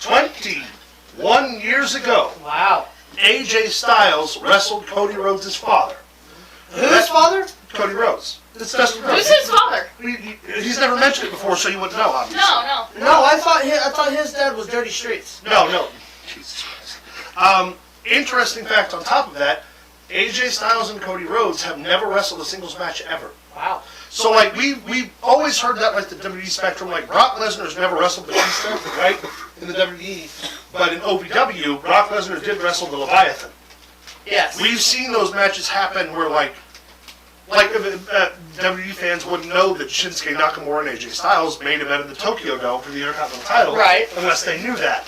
21 years ago, Wow. AJ Styles wrestled Cody Rhodes' father. Whose father? Cody Rhodes. It's Dusty Rhodes. Who's his father? He's never mentioned it before, so you wouldn't know, obviously. No. No, I thought his dad was Dirty Streets. No. Jesus Christ. Interesting fact on top of that, AJ Styles and Cody Rhodes have never wrestled a singles match ever. Wow. So, like, we've always heard that, like, the WWE spectrum, like, Brock Lesnar's never wrestled Batista, right, in the WWE, but in OVW, Brock Lesnar did wrestle the Leviathan. Yes. We've seen those matches happen where, like WWE fans wouldn't know that Shinsuke Nakamura and AJ Styles main evented the Tokyo Dome for the Intercontinental title, Right. unless they knew that.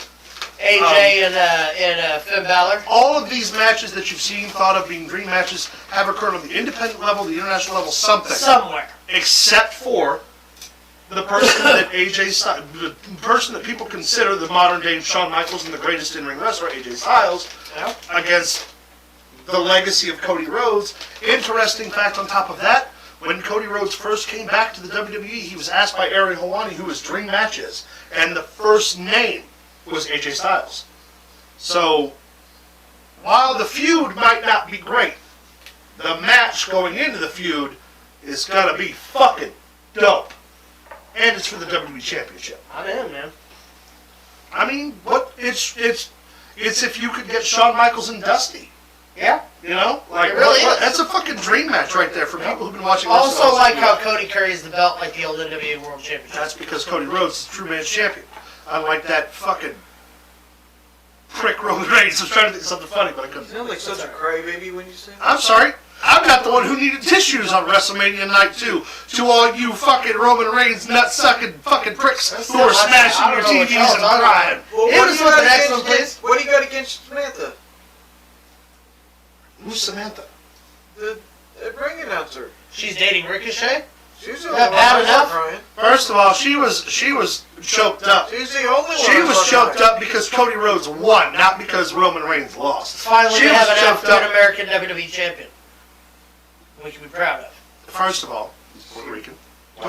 AJ and Finn Balor. All of these matches that you've seen thought of being dream matches have occurred on the independent level, the international level, something. Somewhere. Except for the person that the person that people consider the modern day Shawn Michaels and the greatest in-ring wrestler, AJ Styles, Yeah. against the legacy of Cody Rhodes. Interesting fact on top of that, when Cody Rhodes first came back to the WWE, he was asked by Ariel Helwani who his dream match is, and the first name was AJ Styles. So, while the feud might not be great, the match going into the feud is gonna be fucking dope. And it's for the WWE Championship. I'm in, man. I mean, what it's if you could get Shawn Michaels and Dusty. Yeah. You know? Like, It really is. that's a fucking dream match right there for people who've been watching Also wrestling. like how Cody carries the belt like the old NWA World Championship. That's because Cody Rhodes is the true man's champion. Unlike that fucking prick Roman Reigns. I was trying to think of something funny, but I couldn't. You sound like such a crybaby when you say that. I'm sorry. I'm not the one who needed tissues on WrestleMania night 2. To all you fucking Roman Reigns nut-sucking fucking pricks who are smashing your TVs and crying. Well, Hit what us do you with got the next against one, please. What do you got against Samantha? Who's Samantha? The ring announcer. She's dating Ricochet? She's the That only bad one enough? crying. First of all, she was choked up. She's the only one. She was fucking choked crying. up because Cody Rhodes won, not because Roman Reigns lost. Finally, She we have was an choked up. African-American WWE champion. We can be proud of. First of all, he's Puerto Rican.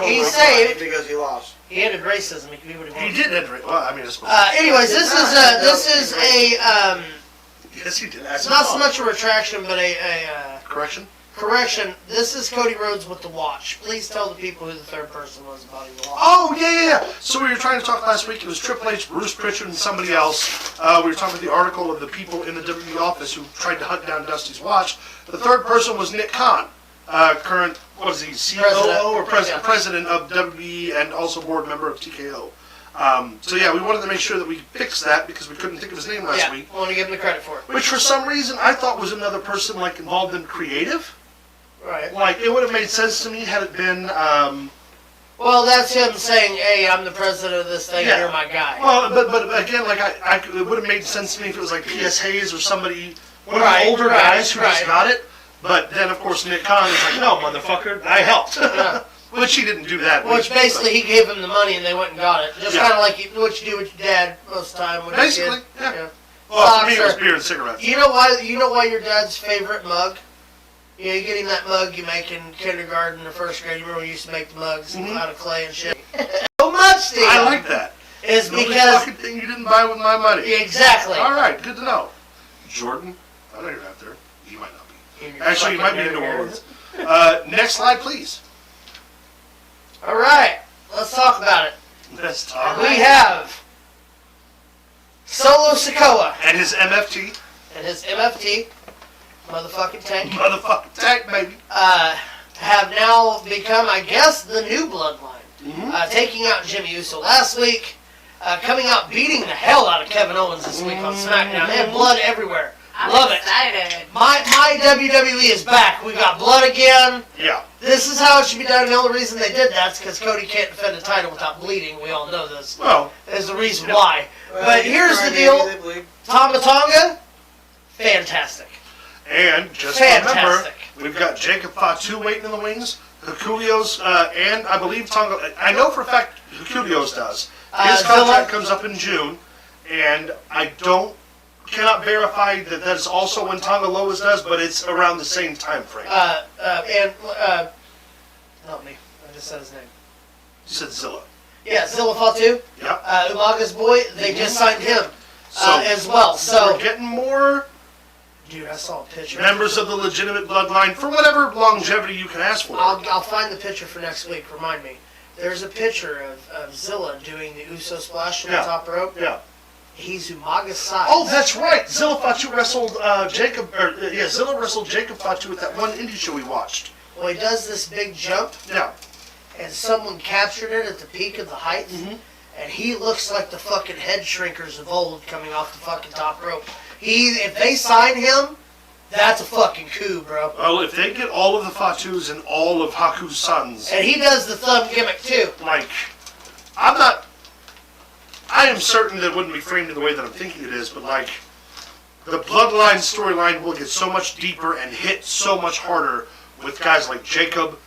He's saved. because he lost. He ended racism. He could be what he He wants. did enter. Well, I mean, it's Anyways, this is a yes, he did. it's not so much a retraction, but a correction. correction. This is Cody Rhodes with the watch. Please tell the people who the third person was about the watch. Oh yeah. So we were trying to talk last week. It was Triple H, Bruce Pritchard, and somebody else. We were talking about the article of the people in the WWE office who tried to hunt down Dusty's watch. The third person was Nick Khan, current what is he, COO or president? Yeah. President of WWE and also board member of TKO. So yeah, we wanted to make sure that we fixed that because we couldn't think of his name last Yeah, week. I want to give him the credit for it. Which for some reason I thought was another person like involved in creative. Right. Like it would have made sense to me had it been. Well, that's him saying, "Hey, I'm the president of this thing. Yeah. You're my guy." Well, but again, like it would have made sense to me if it was like P.S. Hayes or somebody, one of Right, the older right, guys who just right. got it. But then of course Nick Khan is like, no, motherfucker, I helped. Yeah. Which he didn't do that. Which basically he gave him the money and they went and got it. Just Yeah. kind of like what you do with your dad most of the time. When Basically, you're a kid. yeah. Well, for me it was Socks are- beer and cigarettes. You know why? You know why your dad's favorite mug? You know, you get him that mug you make in kindergarten or first grade. You remember we used to make the mugs out of clay and shit. So much, Steve. I like that. Is The only because fucking thing you didn't buy with my money. exactly. All right, good to know. Jordan, I know you're out there. You might not be. Actually, you might be in New Orleans. Next slide, please. All right, let's talk about it. Let's talk. We have Solo Sikoa And his MFT, and his MFT, motherfucking tank, motherfucking tank, baby. have now become, I guess, the new bloodline. Taking out Jimmy Uso last week, coming out beating the hell out of Kevin Owens this week on SmackDown. They had blood everywhere. I'm Love it. excited. My WWE is back. We got blood again. Yeah. This is how it should be done. The only reason they did that is because Cody can't defend the title without bleeding. We all know this. Well, There's the reason why. Well, But you here's the crybaby, deal. they bleed. Tama Tonga, fantastic. And just Fantastic. remember, we've got Jacob Fatu waiting in the wings. Herculeo's, and I believe Tonga. I know for a fact Herculeo's does. His contract comes up in June, and I cannot verify that that is also when Tonga Loa's does, but it's around the same time frame. Help me. I just said his name. You said Zilla. Yeah, Zilla Fatu. Yep. Umaga's boy. They just signed him as well. So we're getting more. Dude, I saw a picture. Members of the legitimate bloodline for whatever longevity you can ask for. I'll find the picture for next week. Remind me. There's a picture of Zilla doing the Uso splash from the top rope. Yeah. He's Umaga's size. Oh, that's right. Zilla Fatu wrestled Zilla wrestled Jacob Fatu at that one indie show we watched. Well, he does this big jump, Yeah. and someone captured it at the peak of the height, and he looks like the fucking head shrinkers of old coming off the fucking top rope. If they sign him, that's a fucking coup, bro. Well, if they get all of the Fatus and all of Haku's sons, And he does the thumb gimmick too. like, I am certain that it wouldn't be framed in the way that I'm thinking it is, but like, the bloodline storyline will get so much deeper and hit so much harder with guys like Jacob,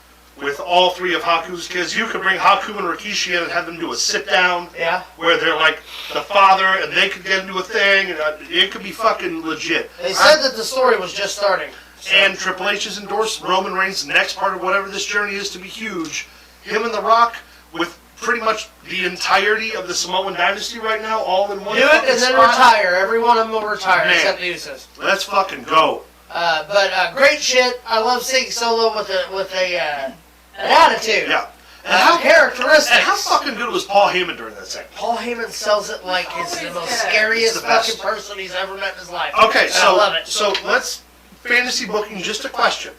with all three of Haku's kids. You could bring Haku and Rikishi in and have them do a sit down. Yeah. Where they're like the father, and they could get into a thing, and it could be fucking legit. They said that the story was just starting. So. And Triple H has endorsed Roman Reigns' next part of whatever this journey is to be huge. Him and The Rock, with pretty much the entirety of the Samoan dynasty right now, all in one Do it fucking and then spot. retire. Every one of them will retire, Man. except the Usos. Let's fucking go. But great shit. I love seeing Solo with an attitude. Yeah. And How characteristics. And how fucking good was Paul Heyman during that segment? Paul Heyman sells it like he's the most Always scariest It's the best. fucking person he's ever met in his life. Okay, And so I love it. so let's fantasy booking just a question.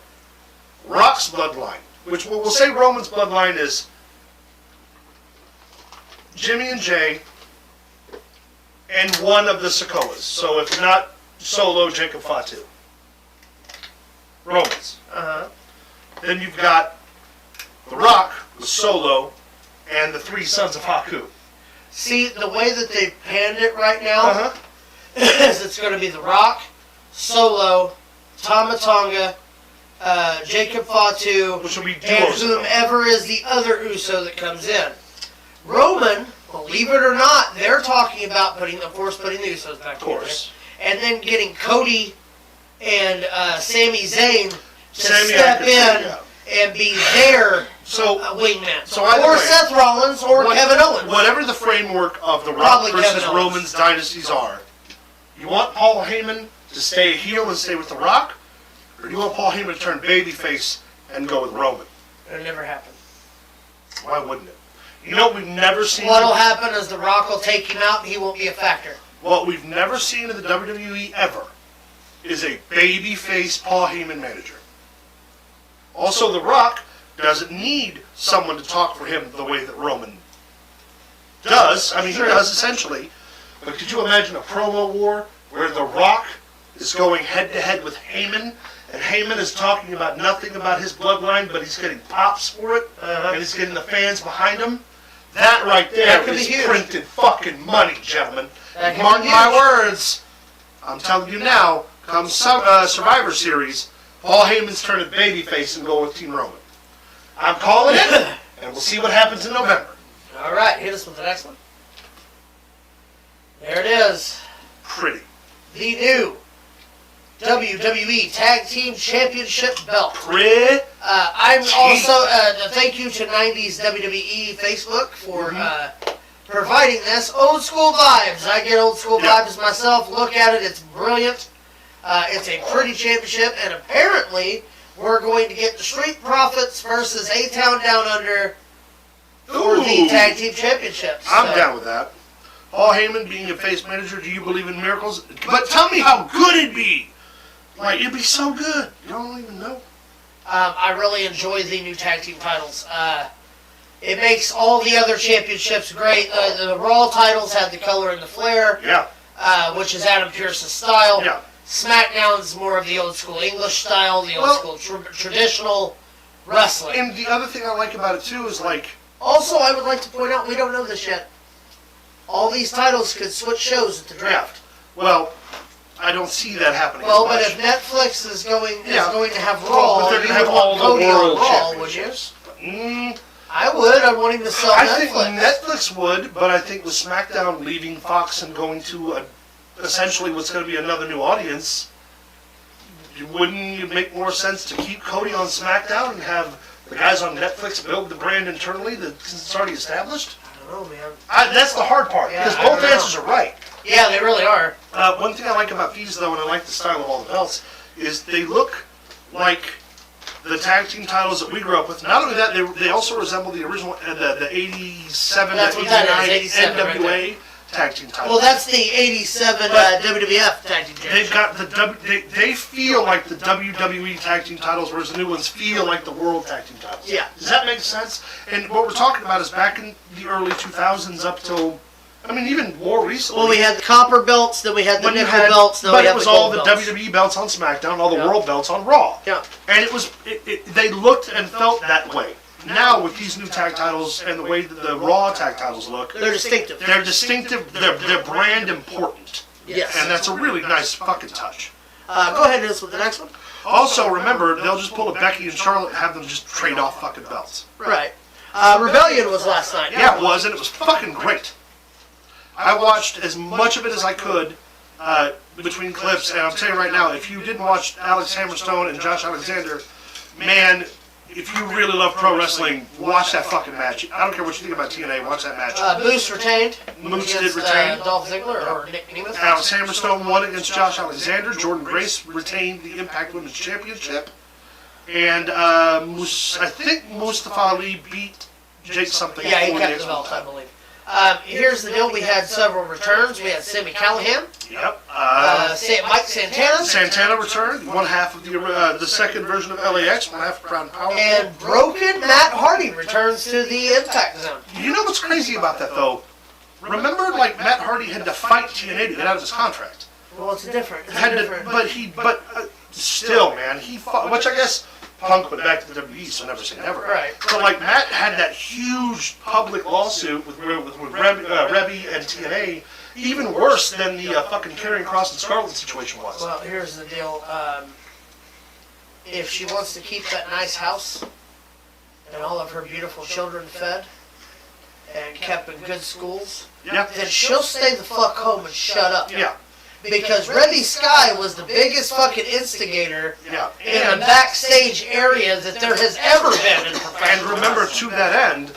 Rock's bloodline, which we'll say Roman's bloodline is Jimmy and Jay, and one of the Sokoas. So if not Solo, Jacob Fatu. Romans. Then you've got The Rock with Solo and the three sons of Haku. See, the way that they panned it right now is it's going to be The Rock, Solo, Tama Tonga, Jacob Fatu, Which will be and duos. whomever is the other Uso that comes in. Roman, believe it or not, they're talking about putting the Usos back Of course. together. And then getting Cody and Sami Zayn to Sami, I step could see, in yeah. and be their So wingman. So either or way, Seth Rollins or Kevin Owens. whatever the framework of The Rock Probably versus Kevin Owens. Roman's dynasties are, you want Paul Heyman to stay heel and stay with The Rock, or do you want Paul Heyman to turn babyface and go with Roman? It'll never happen. Why wouldn't it? You know what we've never seen? What'll happen is The Rock will take him out and he won't be a factor. What we've never seen in the WWE ever is a babyface Paul Heyman manager. Also, The Rock doesn't need someone to talk for him the way that Roman does. I mean, he does essentially. But could you imagine a promo war where The Rock is going head-to-head with Heyman, and Heyman is talking about nothing about his bloodline, but he's getting pops for it, and he's getting the fans behind him? That right there That could be is huge. printed fucking money, gentlemen. That could Mark be my huge. words. I'm telling you now, come Survivor Series, Paul Heyman's turning babyface and go with Team Roman. I'm calling it, and we'll see what happens in November. All right, hit us with the next one. There it is. Pretty. The new WWE Tag Team Championship belt. Pretty. I'm also, thank you to 90s WWE Facebook for providing this. Old school vibes. I get old school Yeah. vibes myself. Look at it. It's brilliant. It's a pretty championship. And apparently, we're going to get the Street Profits versus A-Town Down Under for the Ooh. Tag Team Championships. I'm So, down with that. Paul Heyman being a face manager, do you believe in miracles? But tell me how good it'd be. Like, it'd be so good. You don't even know. I really enjoy the new tag team titles. It makes all the other championships great. The Raw titles have the color and the flair, Yeah. which is Adam Pearce's style. Yeah. SmackDown's more of the old school English style, the old school traditional wrestling. And the other thing I like about it, too, is like, Also, I would like to point out, we don't know this yet. All these titles could switch shows at the draft. well, I don't see that happening. Well, as but much. if Netflix is going Yeah. to have Well, Raw, but they're you gonna have would want all the Cody on world Raw, would you? championships. Mm, I would. I'd want him to sell I Netflix. think Netflix would, but I think with SmackDown leaving Fox and going to essentially what's going to be another new audience, wouldn't it make more sense to keep Cody on SmackDown and have the guys on Netflix build the brand internally since it's already established? I don't know, man. That's the hard part, Yeah, because I both don't know. answers are right. Yeah, they really are. One thing I like about these, though, and I like the style of all the belts, is they look like the tag team titles that we grew up with. Not only that, they also resemble the original, the 87 That's to what that 89 is, 87 right NWA tag team titles. Well, that's the 87 But WWF tag team They've championship. got they feel like the WWE tag team titles, whereas the new ones feel like the world tag team titles. Yeah. Does that make sense? And what we're talking about is back in the early 2000s up till, I mean, even more recently. Well, we had the copper belts, then we had the when you nickel had- belts, then but we it had was the all gold the belts. WWE belts on SmackDown, all the Yeah. world belts on Raw. Yeah. And they looked and felt that way. Now with these new tag titles and the way that the Raw tag titles look, They're distinctive. they're distinctive, they're brand important. Yes. And that's a really nice fucking touch. Go ahead and hit us with the next one. Also, remember, they'll just pull a Becky and Charlotte and have them just trade off fucking belts. Right. Rebellion was last night. Yeah, it was, and it was fucking great. I watched as much of it as I could between clips, and I'll tell you right now, if you didn't watch Alex Hammerstone and Josh Alexander, man, if you really love pro wrestling, watch that fucking match. I don't care what you think about TNA, watch that match. Moose retained. Moose did against, retain. Dolph Ziggler or Nick Nemeth. Alex Hammerstone won against Josh Alexander. Jordan Grace retained the Impact Women's Championship. And I think Mustafa Ali beat Jake something. Yeah, he for kept the belt, I believe. Here's the deal. We had several returns. We had Sami Callihan, Yep. Mike Santana, Santana returned, one half of the second version of LAX, one half of Crown Power. and Broken Matt Hardy returns to the Impact Zone. You know what's crazy about that though? Remember, like Matt Hardy had to fight TNA to get out of his contract. Well, it's different. Still, man, he fought. Which I guess Punk went back to the WWE, so never say never. Right. But like Matt had that huge public lawsuit with Rebby and TNA, even worse than the fucking Karrion Kross and Scarlett situation was. Well, here's the deal. If she wants to keep that nice house and all of her beautiful children fed and kept in good schools, Yeah. then she'll stay the fuck home and shut up. Yeah. Because Rebby Sky was the biggest fucking instigator Yeah. in a backstage area that there has ever been in professional And remember, wrestling. to that end,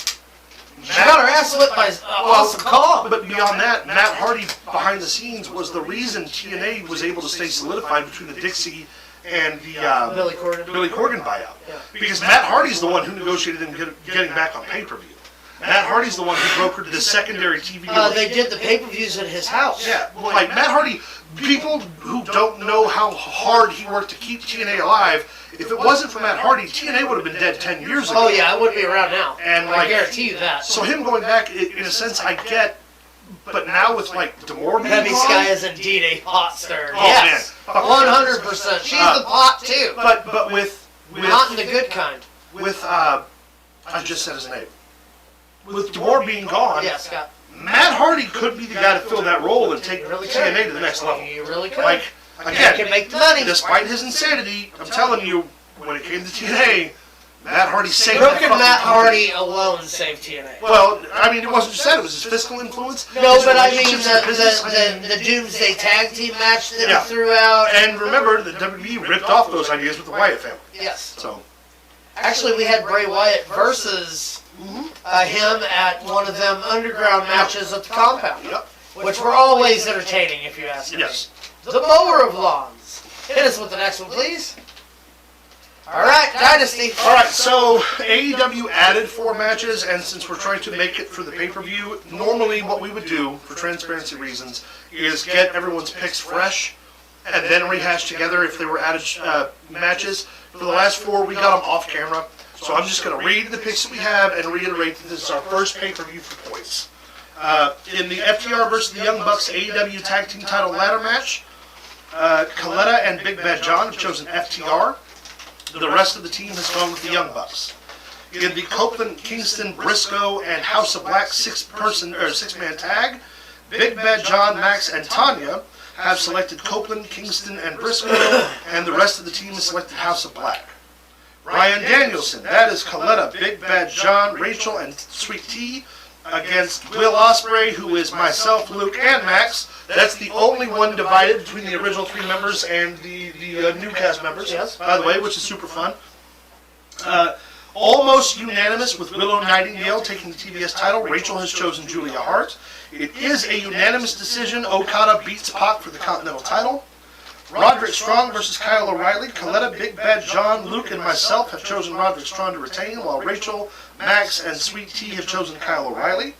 She got her ass whipped by Awesome Kong. But beyond that, Matt Hardy behind the scenes was the reason TNA was able to stay solidified between the Dixie and the Billy Corgan. Billy Corgan buyout. Yeah. Because Matt Hardy's the one who negotiated them getting back on pay-per-view. Matt Hardy's the one who brokered the secondary TV deal. They did the pay-per-views at his house. Yeah, well, like Matt Hardy, people who don't know how hard he worked to keep TNA alive, if it wasn't for Matt Hardy, TNA would have been dead 10 years ago. Oh yeah, I wouldn't be around now. And, I like, guarantee you that. So him going back, in a sense, I get, but now with like D'Amore being Rebby gone, Sky is indeed a pot stir. Oh, Yes, man. 100%. She's the pot too. but with Not in the good kind. I just said his name. With D'Amore being gone, Yeah, Scott. Matt Hardy could be the guy to fill that role and take You really could. TNA to the next level. You really could. Like, You again, can make the money. despite his insanity, I'm telling you, when it came to TNA, Matt Hardy saved that Broken fucking Matt company. Hardy alone saved TNA. Well, I mean, it wasn't just that, it was his fiscal influence. No, his but I mean relationships in business. I mean, the Doomsday Tag Team match that Yeah. he threw out. and remember, the WWE ripped off those ideas with the Wyatt family. Yes. So, Actually, we had Bray Wyatt versus him at one of them underground matches at the compound, yep. which were always entertaining, if you ask me. Yes. The Mower of Lawns. Hit us with the next one, please. All right, Dynasty. All right, so AEW added 4 matches, and since we're trying to make it for the pay-per-view, normally what we would do, for transparency reasons, is get everyone's picks fresh, and then rehash together if they were added matches. For the last 4, we got them off camera, so I'm just going to read the picks that we have and reiterate that this is our first pay-per-view for points. In the FTR versus the Young Bucks AEW Tag Team Title Ladder match, Coletta and Big Bad John have chosen FTR. The rest of the team has gone with the Young Bucks. In the Copeland, Kingston, Briscoe, and House of Black six-man tag, Big Bad John, Max, and Tanya have selected Copeland, Kingston, and Briscoe, and the rest of the team has selected House of Black. Ryan Danielson, that is Coletta, Big Bad John, Rachel, and Sweet Tea, against Will Ospreay, who is myself, Luke, and Max. That's the only one divided between the original 3 members and the new cast members, Yes. by the way, which is super fun. Almost unanimous with Willow Nightingale taking the TBS title. Rachel has chosen Julia Hart. It is a unanimous decision. Okada beats Pac for the Continental title. Roderick Strong versus Kyle O'Reilly. Coletta, Big Bad John, Luke, and myself have chosen Roderick Strong to retain, while Rachel, Max, and Sweet Tea have chosen Kyle O'Reilly.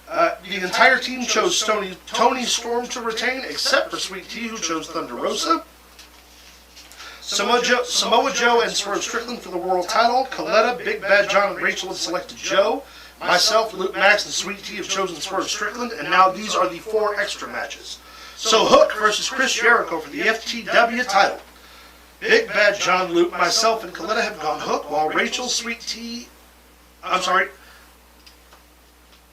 The entire team chose Tony Storm to retain, except for Sweet Tea, who chose Thunder Rosa. Samoa Joe and Swerve Strickland for the world title. Coletta, Big Bad John, and Rachel have selected Joe. Myself, Luke, Max, and Sweet Tea have chosen Swerve Strickland, and now these are the 4 extra matches. So Hook versus Chris Jericho for the FTW title. Big Bad John, Luke, myself, and Coletta have gone Hook, while Rachel, Sweet Tea,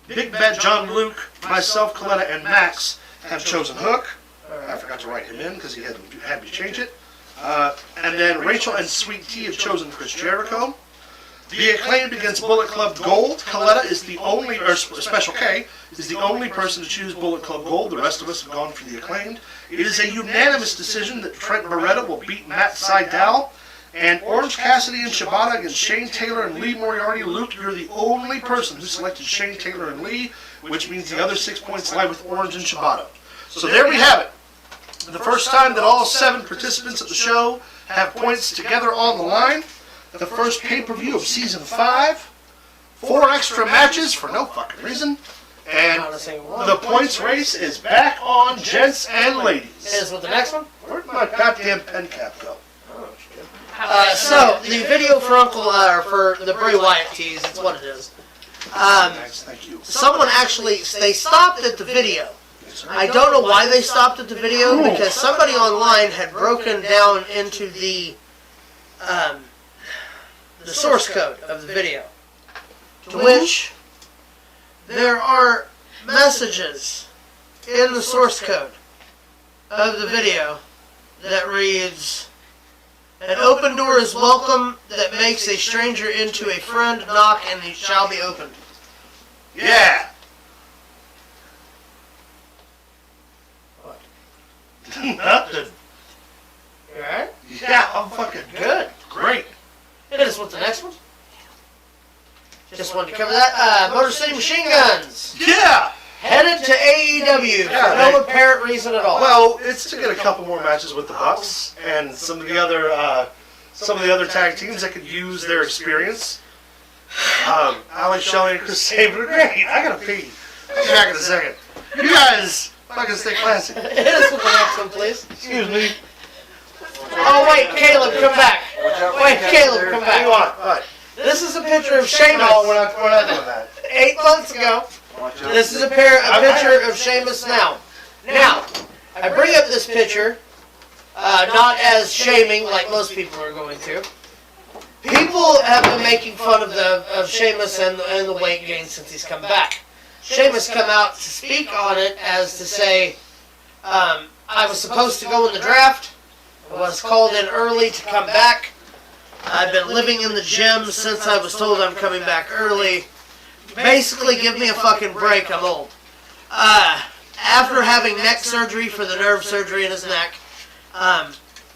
Big Bad John, Luke, myself, Coletta, and Max have chosen Hook. I forgot to write him in because he had me change it. And then Rachel and Sweet Tea have chosen Chris Jericho. The Acclaimed against Bullet Club Gold. Coletta is the only, or Special K, is the only person to choose Bullet Club Gold. The rest of us have gone for the Acclaimed. It is a unanimous decision that Trent Beretta will beat Matt Sydal. And Orange Cassidy and Shibata against Shane Taylor and Lee Moriarty. Luke, you're the only person who selected Shane Taylor and Lee, which means the other 6 points lie with Orange and Shibata. So there we have it. The first time that all 7 participants at the show have points together on the line. The first pay-per-view of Season 5. 4 extra matches for no fucking reason. And the points race is back on, gents and ladies. Is with the next one? Where'd my goddamn pen cap go? So, the video for for the Bray Wyatt tease, it's what it is. Thanks, thank you. Someone actually, they stopped at the video. I don't know why they stopped at the video, because somebody online had broken down into the source code of the video, to which there are messages in the source code of the video that reads, "An open door is welcome that makes a stranger into a friend. Knock and it shall be opened." Yeah! What? Nothing. You alright? Yeah, I'm fucking good. Great. Hit us with the next one. Just wanted to cover that. Motor City Machine Guns. Yeah! Headed to AEW Yeah, for no apparent reason at all. Well, it's to get a couple more matches with the Bucks and some of the other tag teams that could use their experience. Alex Shelley and Chris Sabin are great. I gotta pee. I'll be back in a second. You guys fucking stay classy. Hit us with the next one, please. Excuse me. Oh, wait, Caleb, come back. Wait, Caleb, come What do you back. want? What? This is a picture of Sheamus. No, we're not doing that. 8 months ago. This is a picture of Sheamus now. Now, I bring up this picture, not as shaming like most people are going to. People have been making fun of Sheamus and the weight gain since he's come back. Sheamus come out to speak on it as to say, I was supposed to go in the draft. I was called in early to come back. I've been living in the gym since I was told I'm coming back early. Basically, give me a fucking break, I'm old. After having neck surgery for the nerve surgery in his neck,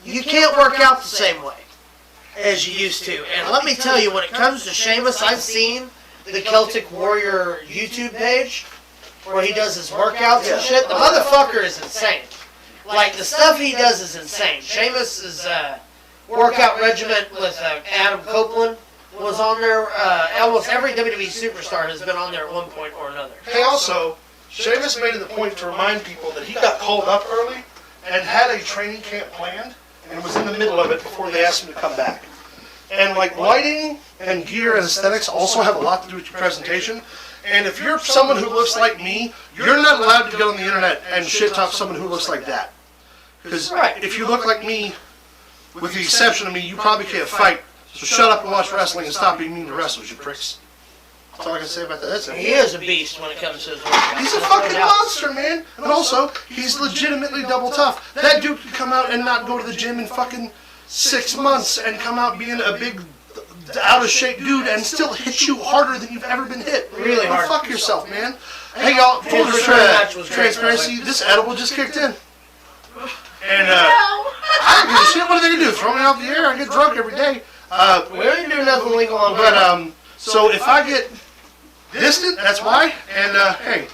you can't work out the same way as you used to. And let me tell you, when it comes to Sheamus, I've seen the Celtic Warrior YouTube page where he does his workouts and shit. The motherfucker is insane. Like, the stuff he does is insane. Sheamus' workout regimen with Adam Copeland was on there. Almost every WWE superstar has been on there at one point or another. Hey, also, Sheamus made it a point to remind people that he got called up early and had a training camp planned and was in the middle of it before they asked him to come back. And like lighting and gear and aesthetics also have a lot to do with your presentation. And if you're someone who looks like me, you're not allowed to get on the internet and shit talk someone who looks like that. Because if you look like me, with the exception of me, you probably can't fight. So shut up and watch wrestling and stop being mean to wrestlers, you pricks. That's all I can say about that. That's it. He is a beast when it comes to his workout. He's a There's no fucking doubt. monster, man. And also, he's legitimately double tough. That dude can come out and not go to the gym in fucking 6 months and come out being a big, out of shape dude and still hit you harder than you've ever been hit. Really hard. Fuck yourself, man. Hey y'all, full His return match was great, transparency. by the way. This edible just kicked in. And No. I don't give a shit. What are they gonna do? Throw me out the air? I get drunk every day. We ain't doing nothing legal on But that. so if I get distant, that's why. And hey,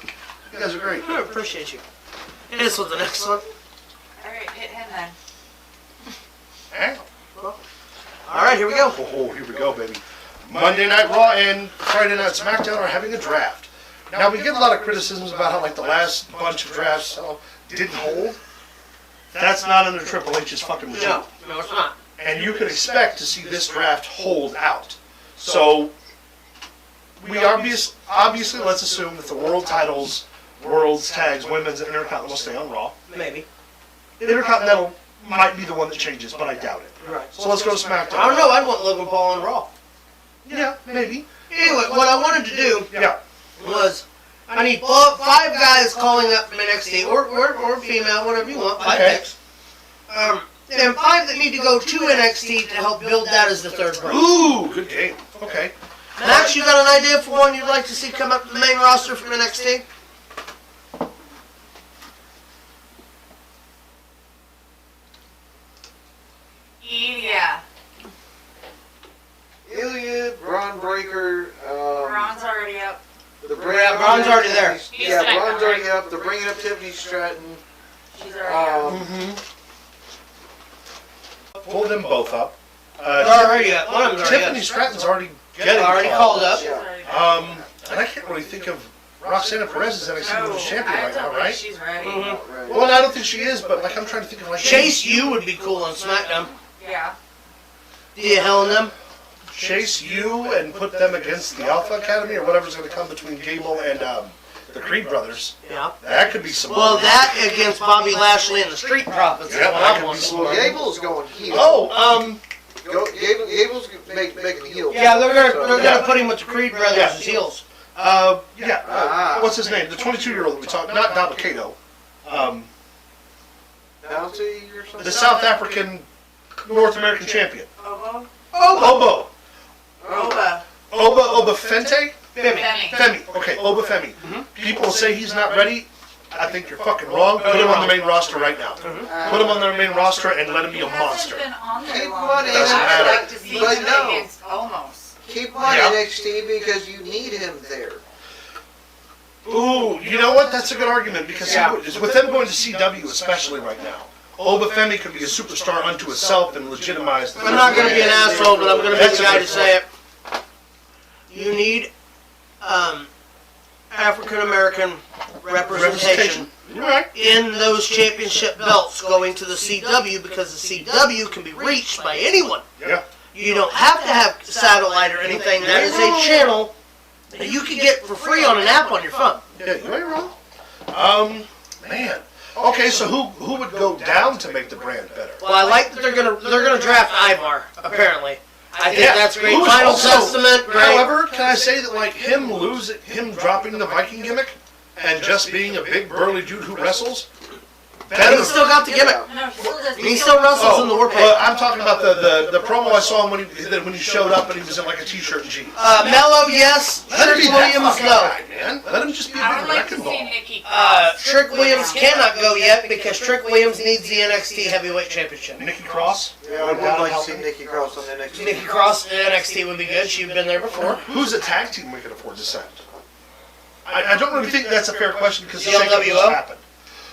you guys are great. I appreciate you. Hit us with the next one. Alright, hit him then. Eh? All right, here we go. Oh, here we go, baby. Monday Night Raw and Friday Night SmackDown are having a draft. Now we get a lot of criticisms about how like the last bunch of drafts didn't hold. That's not under Triple H's fucking regime. No, it's not. And you could expect to see this draft hold out. So we obviously let's assume that the world titles, world's tags, women's and Intercontinental will stay on Raw. Maybe. Intercontinental might be the one that changes, but I doubt it. Right. So let's go to SmackDown. I don't know. I'd want Logan Paul on Raw. Yeah, maybe. Anyway, what I wanted to do Yeah. was I need 5 guys calling up from NXT or female, whatever you want. 5 Okay. picks. And 5 that need to go to NXT to help build that as the third brand. Ooh, good game. Okay. Max, you got an idea for one you'd like to see come up to the main roster from NXT? Yeah. Ilya, Braun Breaker, Braun's already up. Yeah, Braun's already there. He's Yeah, second, Braun's already right? up. They're bringing up Tiffany Stratton. She's already up. Pull them both up. They're already up. One of them's already Tiffany up. Stratton's already getting Already called up. She's Yeah. already up. And I can't really think of Roxana Perez as NXT Women's Champion I right don't now, think right? she's ready. Right. Well, I don't think she is, but like I'm trying to think of like Chase U would be cool on SmackDown. Yeah. Do you hell in them? Chase U and put them against the Alpha Academy or whatever's going to come between Gable and the Creed brothers. Yeah. That could be some. Well, that against Bobby Lashley and the Street Profits is Yeah, what that I could want. be Well, Gable's going heel. Oh, Gable's making the heel. Yeah, they're Yeah. gonna put him with the Creed brothers Yeah. as heels. what's his name? The 22-year-old that we talked, not Dabakato. Bounty or something? The South African North American champion. Obo? Obo. Oba. Oba Fente? Femi. Femi. Okay, Oba Femi. People say he's not ready. I think you're fucking wrong. Put him on the main roster right now. Put him on the main roster and let him be a monster. He hasn't been on there Keep long. money Doesn't I would matter. like to see But him no. against Almost. Keep him on Yeah. NXT because you need him there. Ooh, you know what? That's a good argument because with them going to CW especially right now, Oba Femi could be a superstar unto itself and legitimize the I'm not gonna be an asshole, but I'm gonna be That's the a guy good to say it. You need African American representation You're right. in those championship belts going to the CW because the CW can be reached by anyone. Yeah. You don't have to have satellite or anything. That is a channel that you can get for free on an app on your phone. Yeah, you ain't wrong. Man. Okay, so who would go down to make the brand better? Well, I like that they're gonna draft Ivar. Apparently, I think that's great. Who's Final also- Testament, great. However, can I say that like him dropping the Viking gimmick and just being a big burly dude who wrestles, better. He still got the gimmick. No, he still does. He still wrestles in the war paint. Well, I'm talking about the promo I saw him when he showed up and he was in like a t-shirt and jeans. Mello, yes. Let him Trick be that Williams, fucking no. guy, man. Let him just be a I big would like to wrecking see ball. Nikki Cross. Trick Williams cannot go yet because Trick Williams needs the NXT Heavyweight Championship. Nikki Cross. Yeah, I would like to see Nikki Cross on NXT. Nikki Cross in NXT would be good. She'd been there before. Who's a tag team we could afford to send? I don't really think that's a fair question because the The shakeup just LWO? happened.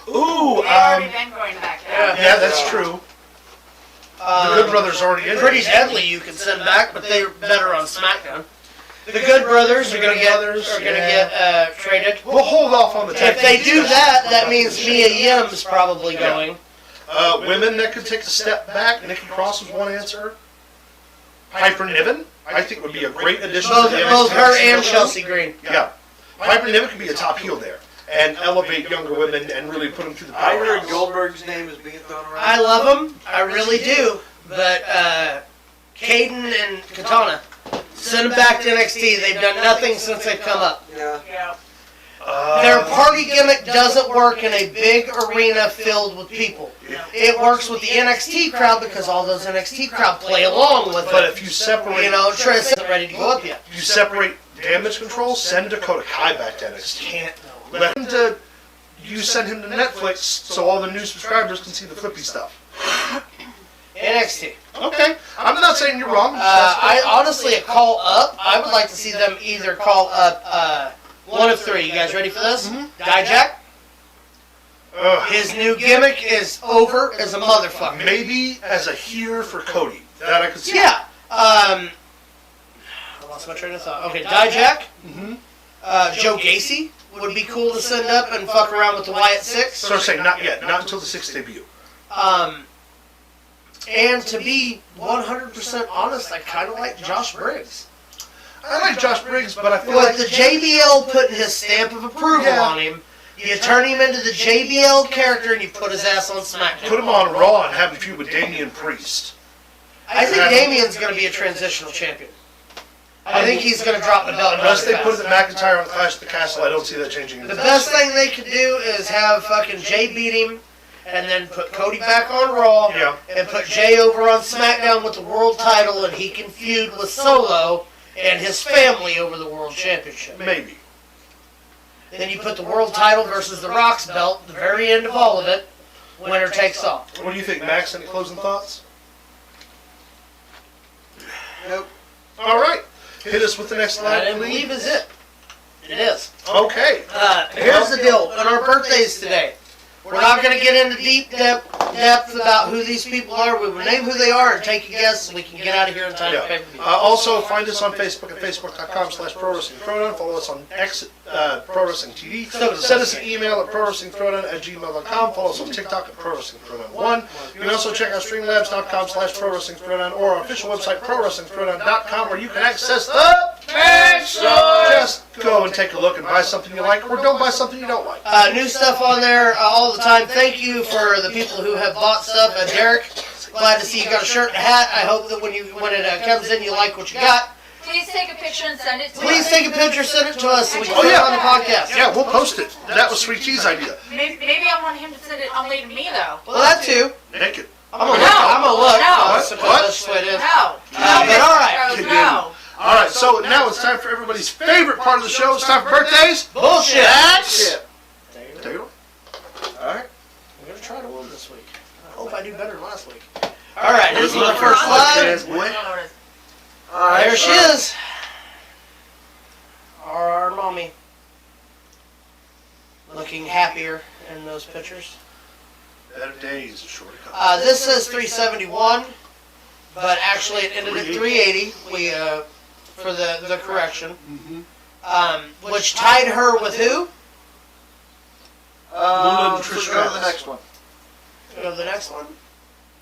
Ooh, They've already been going back there. yeah, that's true. The Good Brothers already in Pretty there. Deadly you can send back, but they're better on SmackDown. The Good Brothers are gonna get traded. We'll hold off on the tag If they team do discussion. that, that means Mia Yim's probably going. Women that could take a step back. Nikki Cross was one answer. Piper Niven, I think, would be a great addition Both to the NXT. her and Chelsea Green. Yeah. Piper Niven could be a top heel there and elevate younger women and really put them through the I heard powerhouse. Goldberg's name is being thrown around. I love them, I really do. But Caden and Katana Send them back to NXT. They've done nothing since they've come up. Yeah. Yeah. Their party gimmick doesn't work in a big arena filled with people. It works with the NXT crowd because all those NXT crowd play along with But it. if you separate, You know, Trish isn't ready to go up yet. you separate Damage Control, send Dakota Kai back to NXT. Can't. Let him to, you send him to Netflix so all the new subscribers can see the flippy stuff. NXT. Okay, I'm not saying you're wrong. I honestly, a call up, I would like to see them either call up one of three. You guys ready for this? Dijak. Ugh. His new gimmick is over as a motherfucker. Maybe as a here for Cody. That I could see. Yeah. I lost my train of thought. Okay, Dijak. Joe Gacy would be cool to send up and fuck around with the Wyatt Six. So I'm saying not yet, not until the 6th debut. And to be 100% honest, I kind of like Josh Briggs. I like Josh Briggs, but I feel With like the JBL putting his stamp of approval on him, you turn him into the JBL character and you put his ass on SmackDown. put him on Raw and have him feud with Damian Priest. I think Damian's going to be a transitional champion. I think he's going to drop the belt. Unless they really put fast. McIntyre on Clash of the Castle, I don't see that changing. The best thing they could do is have fucking Jay beat him, and then put Cody back on Raw, Yeah. and put Jay over on SmackDown with the world title, and he can feud with Solo and his family over the world championship. Maybe. Then you put the world title versus the Rock's belt at the very end of all of it. Winner takes all. What do you think, Max? Any closing thoughts? Nope. All right. Hit us with the next I slide, didn't please. believe is it. It is. Okay. Here's the deal. On our birthdays today, we're not going to get into deep depth about who these people are. We will name who they are and take a guess so we can get out of here in time for Yeah. pay-per-view. Also, find us on Facebook at facebook.com/ProWrestlingThrowdown. Follow us on X at ProWrestlingTV. Send us an email at ProWrestlingThrowdown@gmail.com. Follow us on TikTok at ProWrestlingThrowdown1. You can also check out streamlabs.com/ProWrestlingThrowdown or our official website, ProWrestlingThrowdown.com, where you can access the merch store. Just go and take a look and buy something you like, or don't buy something you don't like. New stuff on there all the time. Thank you for the people who have bought stuff. Derek, glad to see you got a shirt and a hat. I hope that when it comes in, you like what you got. Please take a picture and send it to Please us. take a picture, send it to us so we can Oh, put it yeah. on the podcast. Yeah, we'll post it. That was Sweet Tea's idea. Maybe I want him to send it only to me though. Well, that too. Naked. I'm gonna look. I'm gonna look. No. That's the closest way it is. No. but all right. No. All right, so now it's time for everybody's favorite part of the show. It's time for birthdays. Bullshit. Shit. Take it away. Alright. I'm gonna try to win this week. I hope I do better than last week. All right, this is the first slide. There she is. Our mommy. Looking happier in those pictures. Better days, shorter cut. This says 371, but actually it ended at 380. We for the correction. Which tied her with who? Trish So go to the Stratus. next one. Go to the next one.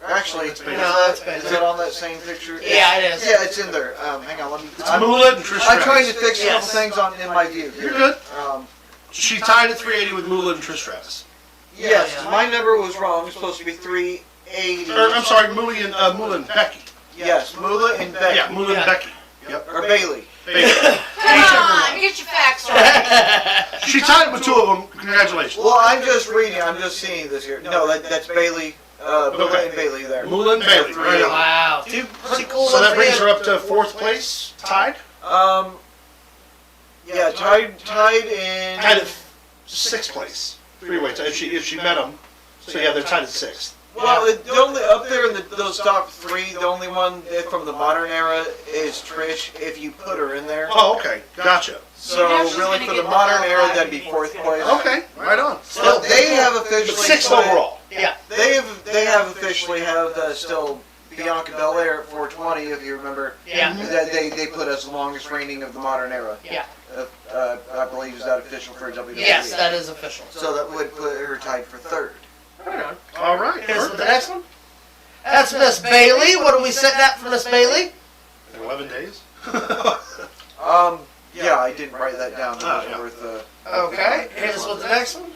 Actually, It's is Bayley. No, that's that, Bayley. is that on that same picture? Yeah, it is. Yeah, it's in there. Hang on, let me. It's Moolah and Trish I'm trying to Stratus. fix a couple Yes. things in my view. You're good. Um, She tied at 380 with Moolah and Trish Stratus. yes, Yeah. my number was wrong. It's supposed to be 380. I'm sorry, Moolah and Becky. Yes, Moolah and Becky. Yeah, Moolah and Becky. Yep. Or Bailey. Bailey. Come on, get your facts right. She tied with two of them. Congratulations. Well, I'm just reading. I'm just seeing this here. No, that's Bailey. Moolah and Bailey there. Moolah and Bailey. Right on. Wow, two pretty cool. So that ones brings again. her up to 4th place. Tied? Yeah, tied in. Tied at 6th place. Three-way tie. If she met them. So yeah, they're tied at 6th. Well, the only up there in those top three, the only one from the modern era is Trish. If you put her in there. Oh, okay. Gotcha. So Yeah, she's really, gonna for get the the modern hell era, out that'd of be here. 4th place. Okay. Right on. But they have But officially 6th put- overall. Yeah. They have officially have still Bianca Belair at 420. If you remember, Yeah. that they put as the longest reigning of the modern era. Yeah. I believe is that official for WWE. Yes, that is official. So that would put her tied for 3rd. Right on. All right. Here's the next one. That's Miss Bailey. What do we set that for Miss Bailey? 11 days. Yeah, I didn't write that down. It Oh, was yeah. worth. Okay. Here's what the next one.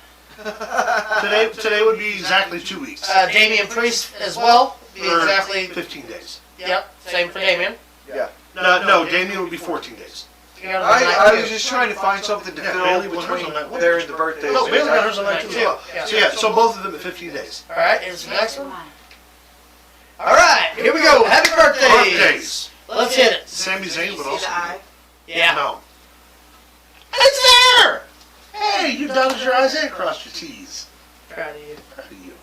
Today would be exactly 2 weeks. Damian Priest as well. Be Or exactly. 15 days. Yep. Same for Damian. Yeah. No, Damien would be 14 days. I was just trying to find something to Yeah, fill Bailey won hers between on that one. there and the birthdays. No, Bailey got hers on that too as well. Yeah. So yeah, so both of them at 15 days. All right, here's the next one. All right, here we go. Happy birthdays. Birthdays. Let's hit it. Sami Zayn would also be. Yeah. No. It's there! Hey, you dotted your I's and crossed your T's. Proud of you. Proud of you.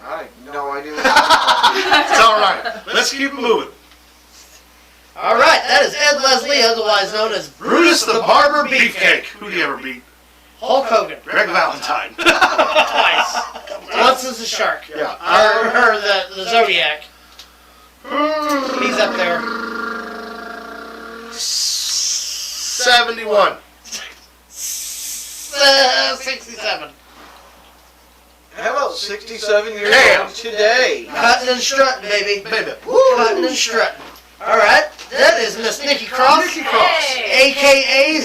I have no idea. It's alright. Let's keep it moving. All right, that is Ed Leslie, otherwise known as Brutus the Barber Beefcake. Who'd he ever beat? Hulk Hogan. Greg Valentine. Twice. Once as a shark. Yeah. Or the Zodiac. He's up there. 71. 67. How about 67 years Damn. old today? Cutting and strutting, baby. Baby. Cutting and strutting. All right, that is Miss Nikki Cross, Nikki Cross. a.k.a.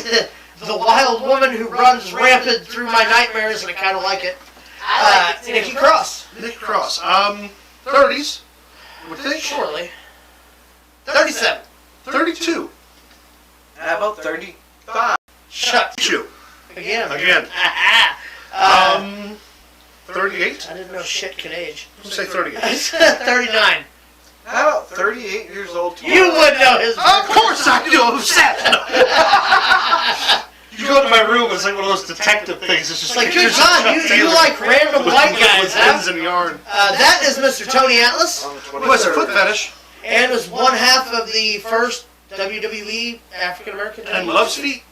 the wild woman who runs rampant through my nightmares, and I kind of like it. I like it too. Nikki Cross. Nikki Cross. 30s. I would think. Surely. 37. 32. How about 35? Shut. You. Again. 38. I didn't know shit could age. Let's say 38. 39. How about 38 years old today? You would know his Of course I do. I'm sad. You go to my room, it's like one of those detective things. It's just like, pictures good God, of Chuck you Taylor like random with- white with guys, huh? pins and yarn. That is Mr. Tony Atlas, On the Who has a 23rd. foot fetish and was one half of the first WWE African American. and loves feet.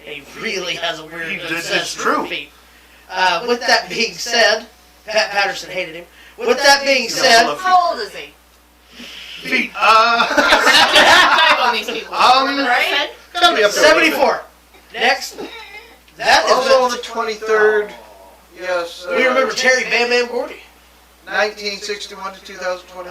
He really has a weird He did, obsession it's true. with feet. With that being said, Pat Patterson hated him. With that being said, love How old is he? feet. We're not gonna have time on these people. Right? Gotta be up there. 74. Next. That Also on is the 23rd, yes. we remember Terry Bam Bam Gordy. 1961 to 2020.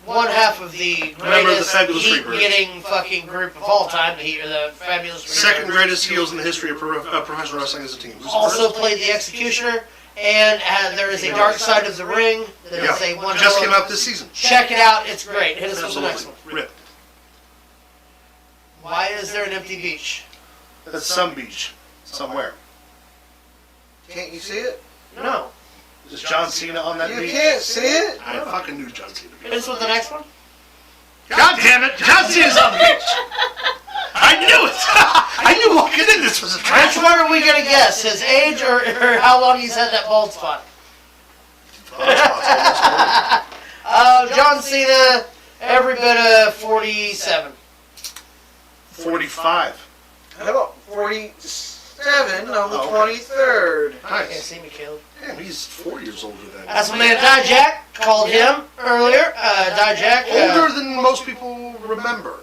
One half of the Member of the greatest Fabulous Freebirds. heat-getting fucking group of all time, the Fabulous Freebirds. Second greatest heels in the history of professional wrestling as a team. Who's the Also first? played the Executioner, and there is a Dark Side of the Ring. There is a one. Just came out this season. Check it out; it's great. Hit us with the next one. Absolutely. Rip. Why is there an empty beach? That's some beach. Somewhere. Can't you see it? No. Is John Cena on that You beach? can't see it? I fucking knew John Cena. Hit us with the next one. God damn it! John Cena's on the beach! I knew it! I knew walking in this was a Which trash one are we gonna guess? His age or how long he's had that bald spot? John Cena, every bit of 47. 45. How about 47 on the Oh, 23rd? Can't Nice. see me, Caleb. Damn, he's 4 years older than That's my man Dijak called him earlier. Dijak older than most people remember.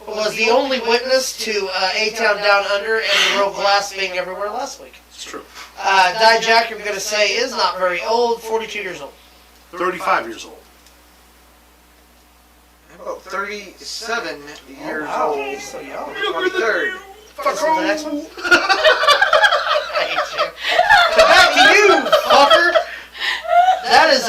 was the only witness to A-Town Down Under and the Real Glass being everywhere last week. It's true. Dijak, I'm going to say, is not very old, 42 years old. 35 years old. How about 37 years wow. old? He's so young. On the 23rd. This is the next one. I hate you. Back to you, fucker. That is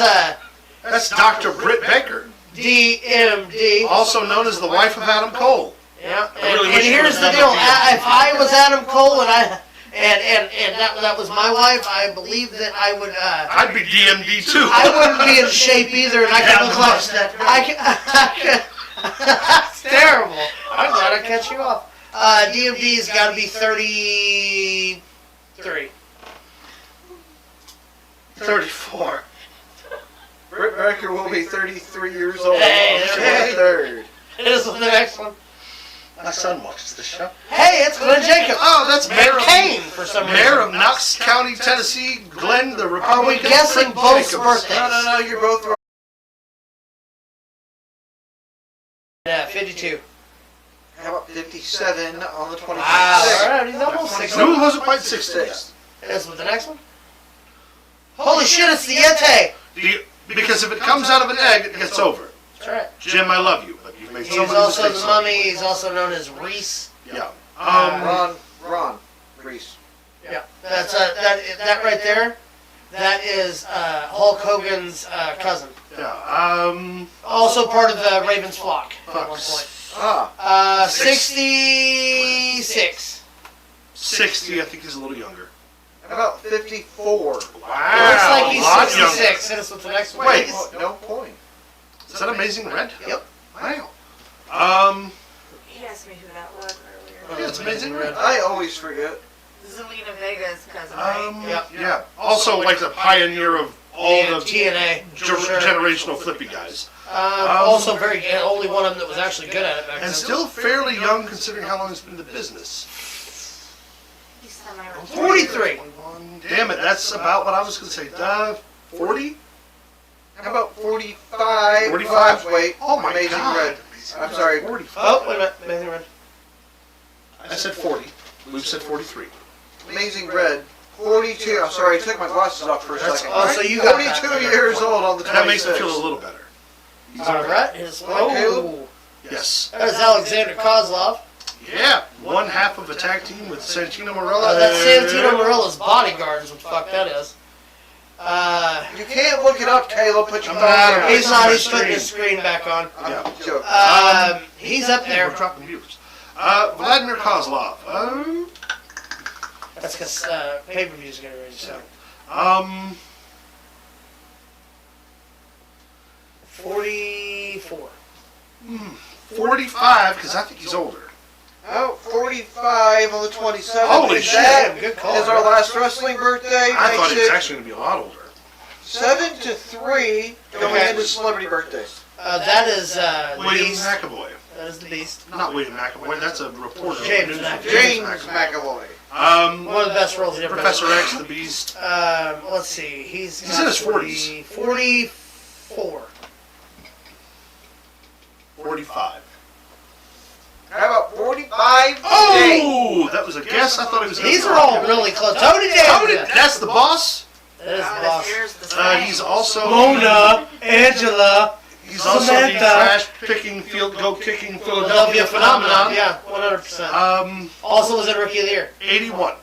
That's Dr. Britt Baker, DMD. also known as the wife of Adam Cole. Yeah, I really and wish you here's would've the done deal. that. If I was Adam Cole and that was my wife, I believe that I would. I'd be DMD too. I wouldn't be in shape either, and I could look like that. That's terrible. I'm glad I cut you off. DMD's got to be 33. 34. Britt Baker will be 33 years old Hey, on the there 23rd. This is the next one. My son watches this show. Hey, it's Glenn Jacobs. Oh, that's Mayor of, Kane for some reason. Mayor of Knox County, Tennessee, Glenn, the Are we Republican. guessing Frank both Jacobs. birthdays? No, you're both wrong. Yeah, 52. How about 57 on the 26th? Wow, alright, he's almost 60. No, he wasn't quite 60 yet. This with the next one. Holy shit, it's the Yeti! Because if it comes out of an egg, it gets over. That's right. Jim, I love you, but you've made so He's many also mistakes. the mummy. He's also known as Reese. Yeah. Ron Reese. Yeah. That's that right there. That is Hulk Hogan's cousin. Yeah. Also part of the Ravens flock at one point. 66. 60, I think he's a little younger. How about 54? Wow. Looks like he's a lot 66. younger. Hit us with the next one. Wait. No point. Is that Amazing Red? Yep. Wow. He asked me who that was earlier. Yeah, it's Amazing Red. I always forget. Zelina Vega's cousin, right? Yep. Yeah. Also, like the pioneer of all the TNA. generational flippy guys. Also very only one of them that was actually good at it back then. And still fairly young considering how long he's been in the business. He's semi-retired. 43. 21. Damn it, that's about what I was going to say. 40? How about 45? 45? Wait. Oh my Amazing God. Red. I'm sorry. 45. Oh, wait a minute. Amazing Red. I said 40. Luke said 43. Amazing Red. 42. I'm sorry, I took my glasses off for a That's second. all Oh, so you got 42 years old on the 26th. That makes me feel a little better. All right. Oh. Yes. There's Alexander Kozlov. Yeah. One half of a tag team with Santino Marella. That's Santino Morella's bodyguard is what the fuck that is. You can't look it up, Caleb. Put your phone matter. down. He's not. He's putting his screen back on. Yeah. I'm joking. He's up We're there. dropping viewers. Vladimir Kozlov. That's because pay-per-view's getting ready. So 44. 45, because I think he's older. Oh, 45 on the 27th. Holy And shit. that Good call. is our last wrestling birthday. I thought he Makes was it actually going to be a lot older. 7-3 going Okay. into celebrity birthdays. That is William Beast. McAvoy. That is the Beast. Not William McAvoy, that's a reporter. James James McAvoy. One of the best roles he ever Professor done. X, the Beast. Let's see. He's in his 40s. 44. 45. How about 45 today? Oh, that was a guess. I thought he was. These are all really close. Tony Danza. That's the boss. That is the God, boss. here's the He's same. also Mona, Angela, He's also the Samantha. trash picking, field goal kicking Philadelphia Philadelphia Phenomenon. phenomenon. Yeah, 100%. Also, Also was in Rookie of the Year. 81.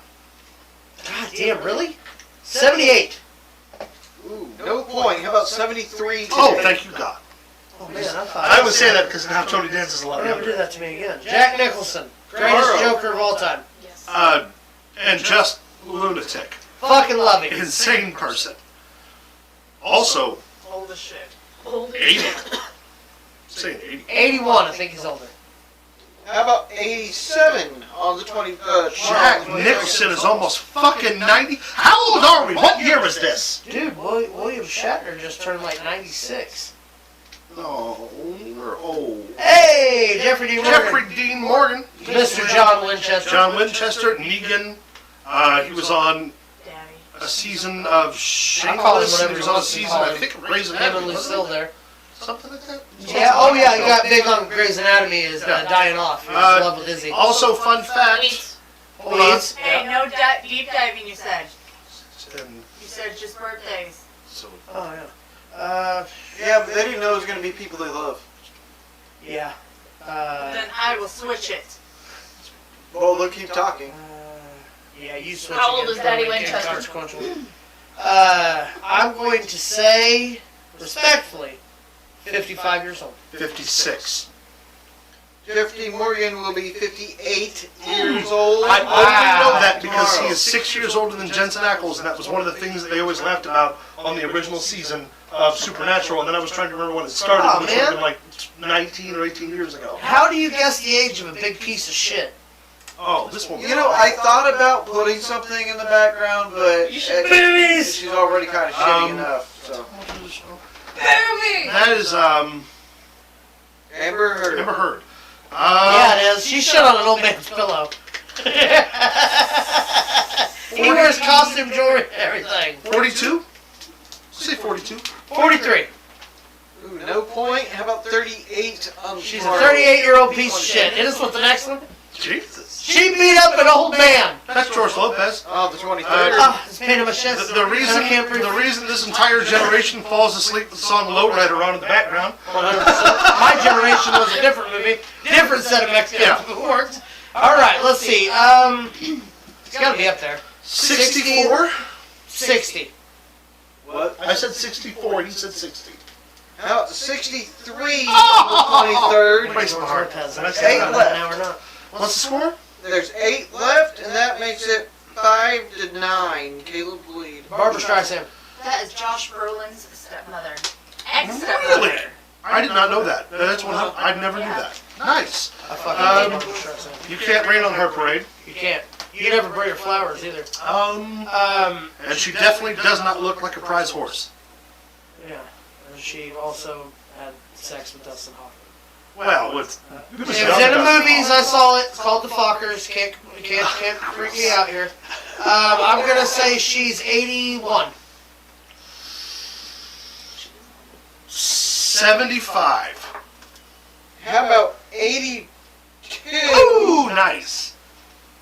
God damn, really? 78. Ooh, no point. How about 73 today? Oh, thank you, God. Oh man, I thought I would say that because now Tony Danza's a lot Don't ever do younger. that to me again. Jack Nicholson, greatest Tomorrow. Joker of all time. Yes. And just lunatic, Fucking love him. insane person. Also, Old as shit. Old as 80. shit. Saying 80. 81, I think he's older. How about 87 on the 20? Jack Nicholson is almost fucking 90. How old are we? What year was this? Dude, William Shatner just turned like 96. Oh, we're old. Hey, Jeffrey D. Morgan. Jeffrey Dean Morgan. Mr. John Winchester. John Winchester, Negan. He was on Daddy. a season of Shameless. He was on a season, I think, of Grey's Him Anatomy. and Lucille there. Something like that. Yeah, oh yeah, he got big on Grey's Anatomy is dying off. He was in love with Izzy. Also, fun fact. Wait. Hold on. Weeds. Hey, no deep diving, you said. And You said just birthdays. so, Oh yeah. Yeah, but they didn't know it was going to be people they love. Yeah. Then I will switch it. Well, they'll keep talking. Yeah, you switch. How old again, is Daddy probably Winchester? inconsequential. I'm going to say, respectfully, 55 years old. 56. Jeffrey Morgan will be 58 years old. I only know that because he Tomorrow. is 6 years older than Jensen Ackles, and that was one of the things that they always laughed about on the original season of Supernatural. And then I was trying to remember when it started, Oh, which would have man. been like 19 or 18 years ago. How do you guess the age of a big piece of shit? Oh, this one. You know, I thought about putting something in the background, but Boobies! she's already kind of shitty enough. So Baby! That is Amber Heard. Amber Heard. Yeah, it is. She shit on an old man's pillow. He wears costume jewelry and everything. 42. Say 42. 43. Ooh, no point. How about 38 on She's a tomorrow? 38-year-old piece of shit. Hit us with the next one. Jesus. She beat up an old man. That's George Lopez. Oh, the 23rd. Ah, it's pain in my chest. The reason this entire generation falls asleep with the song Lowrider on in the background. 100%. My generation was a different movie, different set of Mexicans Yeah. who worked. All right, let's see. It's got to be up there. 64? 60. What? I said 64, he said 60. How about 63 on the 23rd? Breaks my heart. Lopez. That's eight Now left. we're not. What's the score? There's 8 left, and that makes it 5-9. Caleb lead. Barbara Streisand. That is Josh Brolin's stepmother. Ex-stepmother. Really? I did not know that. That's one. I never knew that. Nice. I fucking hate Um, Barbara Streisand. You can't rain on her parade. You can't. You never bring her flowers either. And she definitely does not look like a prize horse. Yeah. And she also had sex with Dustin Hoffman. Well, with It was in the movies. I saw it. It's called The Fockers. Can't freak me out here. I'm gonna say she's 81. 75. How about 82? Ooh, nice.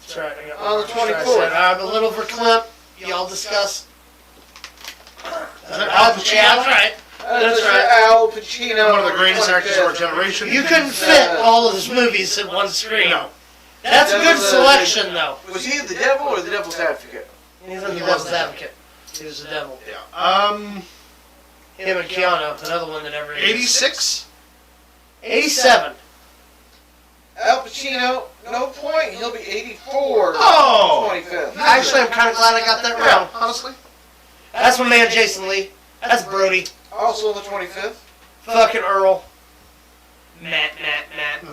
That's right. I got On the Barbara 24th. Streisand. I'm a little verklempt. Y'all discuss. Al Pacino? Yeah, that's right. That's right. Al Pacino. One of the greatest actors of our generation. You couldn't fit all of his movies in one screen. No. That's a good selection, though. Was he the devil or the devil's advocate? He's in the He was Devil's the devil. Advocate. He was the devil. Yeah. Him and Keanu, another one that never. 86. 87. Al Pacino, no point. He'll be 84. Oh! 25th. Actually, I'm kind of glad I got that Yeah, wrong. honestly. That's my man, Jason Lee. That's Brody. Also on the 25th. Fucking Earl. Matt. Matt. That's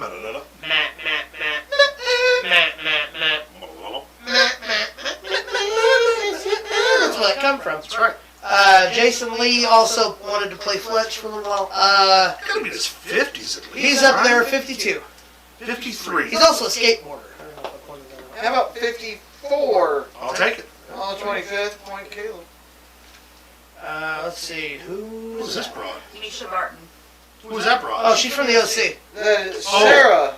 That's where that come from. right. Jason Lee also wanted to play Fletch for a little while. Gotta be in his 50s at least. He's up right? there, 52. 53. He's also a skateboarder. I don't know if I pointed that out. How about 54 I'll take it. on the 25th? Point Caleb. Let's see. Who Who's is this that? broad? Misha Barton. Who was that broad? Oh, she's from the OC. That is Sarah.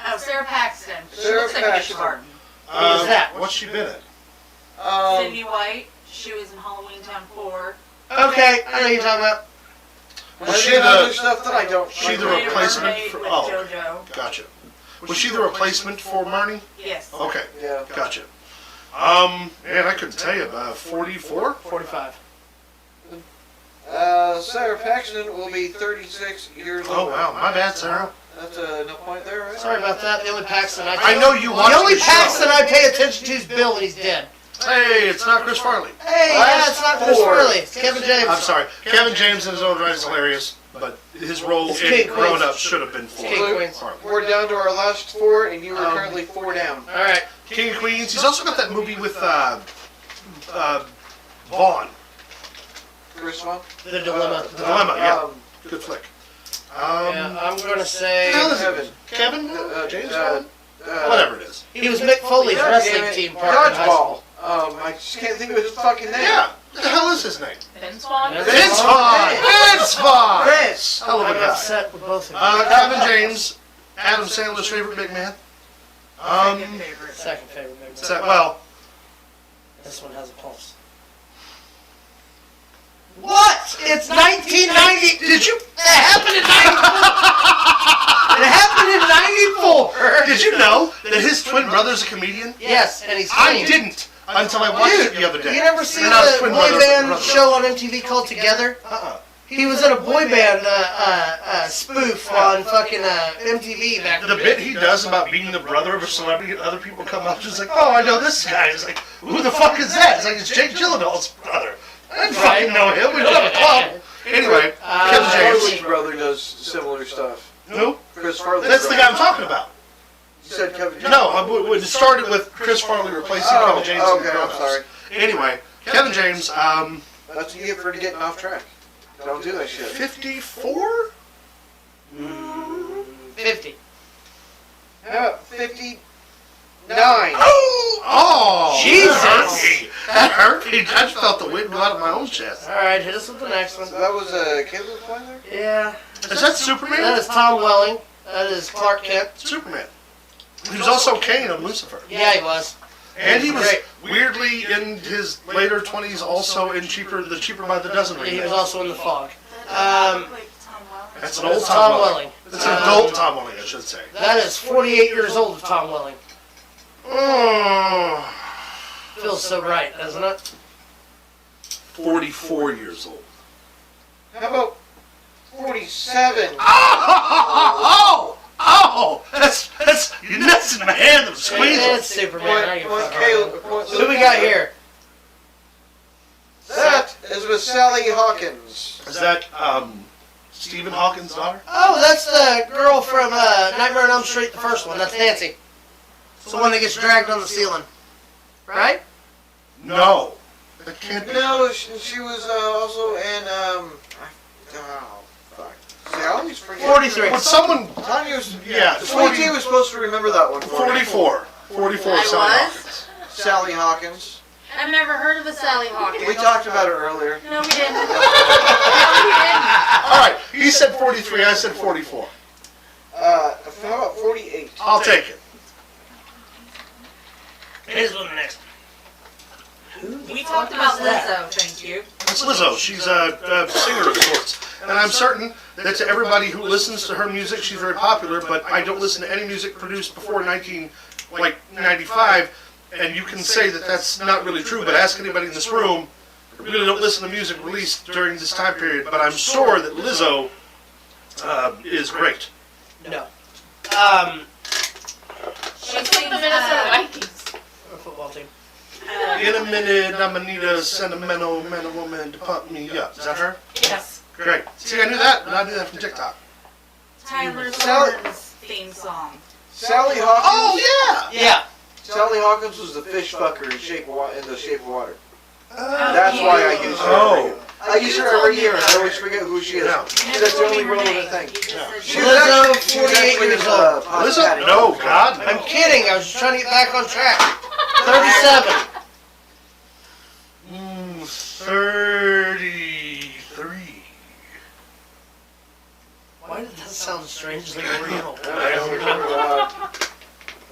Oh, Sarah Paxton. She Sarah looks like Misha Paxton. Barton. Who is that? What's she been in? Cindy White. She was in Halloween Town 4. Okay, I know who you're talking about. Was Was she she other the? stuff that I don't. She the Played a replacement mermaid for? with Oh, JoJo. gotcha. Was she the replacement for Marnie? Yes. Okay, Yeah. gotcha. Man, I couldn't tell you about 44. 45. Sarah Paxton will be 36 years Oh old. wow, my bad, Sarah. That's no point there, right? Sorry about that. The only Paxton I know you watch The only the Paxton show. I pay attention to is Bill when he's dead. Hey, it's not Chris Farley. Hey, yeah, it's not Chris Four. Farley. It's Kevin James. I'm sorry. Kevin James in his own right is hilarious, but his role It's in King Grown Queens. Up should have been for King Queens. Farley. We're down to our last 4, and you are currently 4 down. All right. King of Queens. He's also got that movie with Vaughn. Chris Vaughn? The Dilemma. The Dilemma, yeah. Um, Good flick. Yeah, I'm going to say How is Kevin. it? Kevin? James uh, Vaughn? Whatever it is. he was Mick Foley's God wrestling damn it, team partner in high school. Dodgeball. I just can't think of his fucking name. Yeah. What the hell is his name? Vince Vaughn. Vince Vince Vaughn! Vince Vaughn! Vince. Hell of a I'm guy. upset with both of you. Kevin James, Adam Sandler's favorite big man. Second favorite. Second favorite maybe. Well, This one has a pulse. What? It's 1990. did you It happened in 94. It happened in 94. did you know that his twin brother's a comedian? Yes, and he's I clean. didn't until I watched it the other day. You never seen And I was the twin boy brother- band brother. show on MTV called Together? He was in a boy band spoof on fucking MTV back The bit he does about being the brother of a celebrity and other people come up just like, oh, I know this guy. It's like, who the fuck is that? It's like, it's Jake Gyllenhaal's brother. I didn't fucking know him. We don't have a club. Anyway, Kevin James. Farley's brother does similar stuff. Who? Chris Farley. That's the guy I'm talking about. You said Kevin James. No, it started with Chris Farley replacing Kevin James. in okay, I'm Grown Ups. sorry. Anyway, Kevin James, That's what you get for getting off track. Don't do that shit. 54? 50. How about 59? Oh! Jesus! That hurt me. That hurt me. I just felt the wind go out of my own chest. All right, hit us with the next one. So that was Caleb playing there? Yeah. Is that Superman? That is Tom Welling. That is Clark Kent. Superman. He was also Kane on Lucifer. Yeah, he was. And he was Great. weirdly in his later 20s also in Cheaper by the Dozen Yeah, he remake. was also in The Fog. Like Tom Welling. That's an old That's Tom Tom Welling. Welling. That's an adult Tom Welling, I should say. That is 48 years old of Tom Welling. Oh, Feels so right, doesn't it? 44 years old. How about 47. Oh! That's your nuts in my hand. I'm squeezing. It's Superman. I Point can Caleb, fuck point around. Who we got here? That is with Sally Hawkins. Is that Stephen Hawkins' daughter? Oh, that's the girl from Nightmare on Elm Street, the first one. That's Nancy. It's the one that gets dragged on the ceiling. Right? No. That can't be. No, she was also in, oh, fuck. See, I always forget. 43. Would someone... Tanya was, Yeah, 42 was supposed to remember that one. 44. 44 I Sally was? Hawkins. Sally Hawkins. I've never heard of a Sally Hawkins. We talked about it earlier. No, we didn't. No, we didn't. All right, he said 43, I said 44. How about 48? I'll take it. Here's one next. We talked about Lizzo, thank you. It's Lizzo. She's a singer of sorts. And I'm certain that to everybody who listens to her music, she's very popular, but I don't listen to any music produced before 1995, and you can say that that's not really true, but ask anybody in this room, who really don't listen to music released during this time period, but I'm sure that Lizzo is great. No. She sings the Minnesota Vikings. A football team. In a minute, I'm gonna need a sentimental man or woman to pump me up. Is that her? Yes. Great. See, I knew that, but I knew that from TikTok. Tyler Thorne's theme song. Sally Hawkins. Oh, yeah! Yeah. Sally Hawkins was the fish fucker in the Shape of Water. Oh, That's you. why I use her. Oh. I use her every year, and I always forget who she is. Yeah. That's the only relevant thing. She was Lizzo, actually- she was 48 actually years in, old. Lizzo? Patty. No, God. I'm kidding. I was just trying to get back on track. 37. 33. Why did that sound strangely real? I don't remember.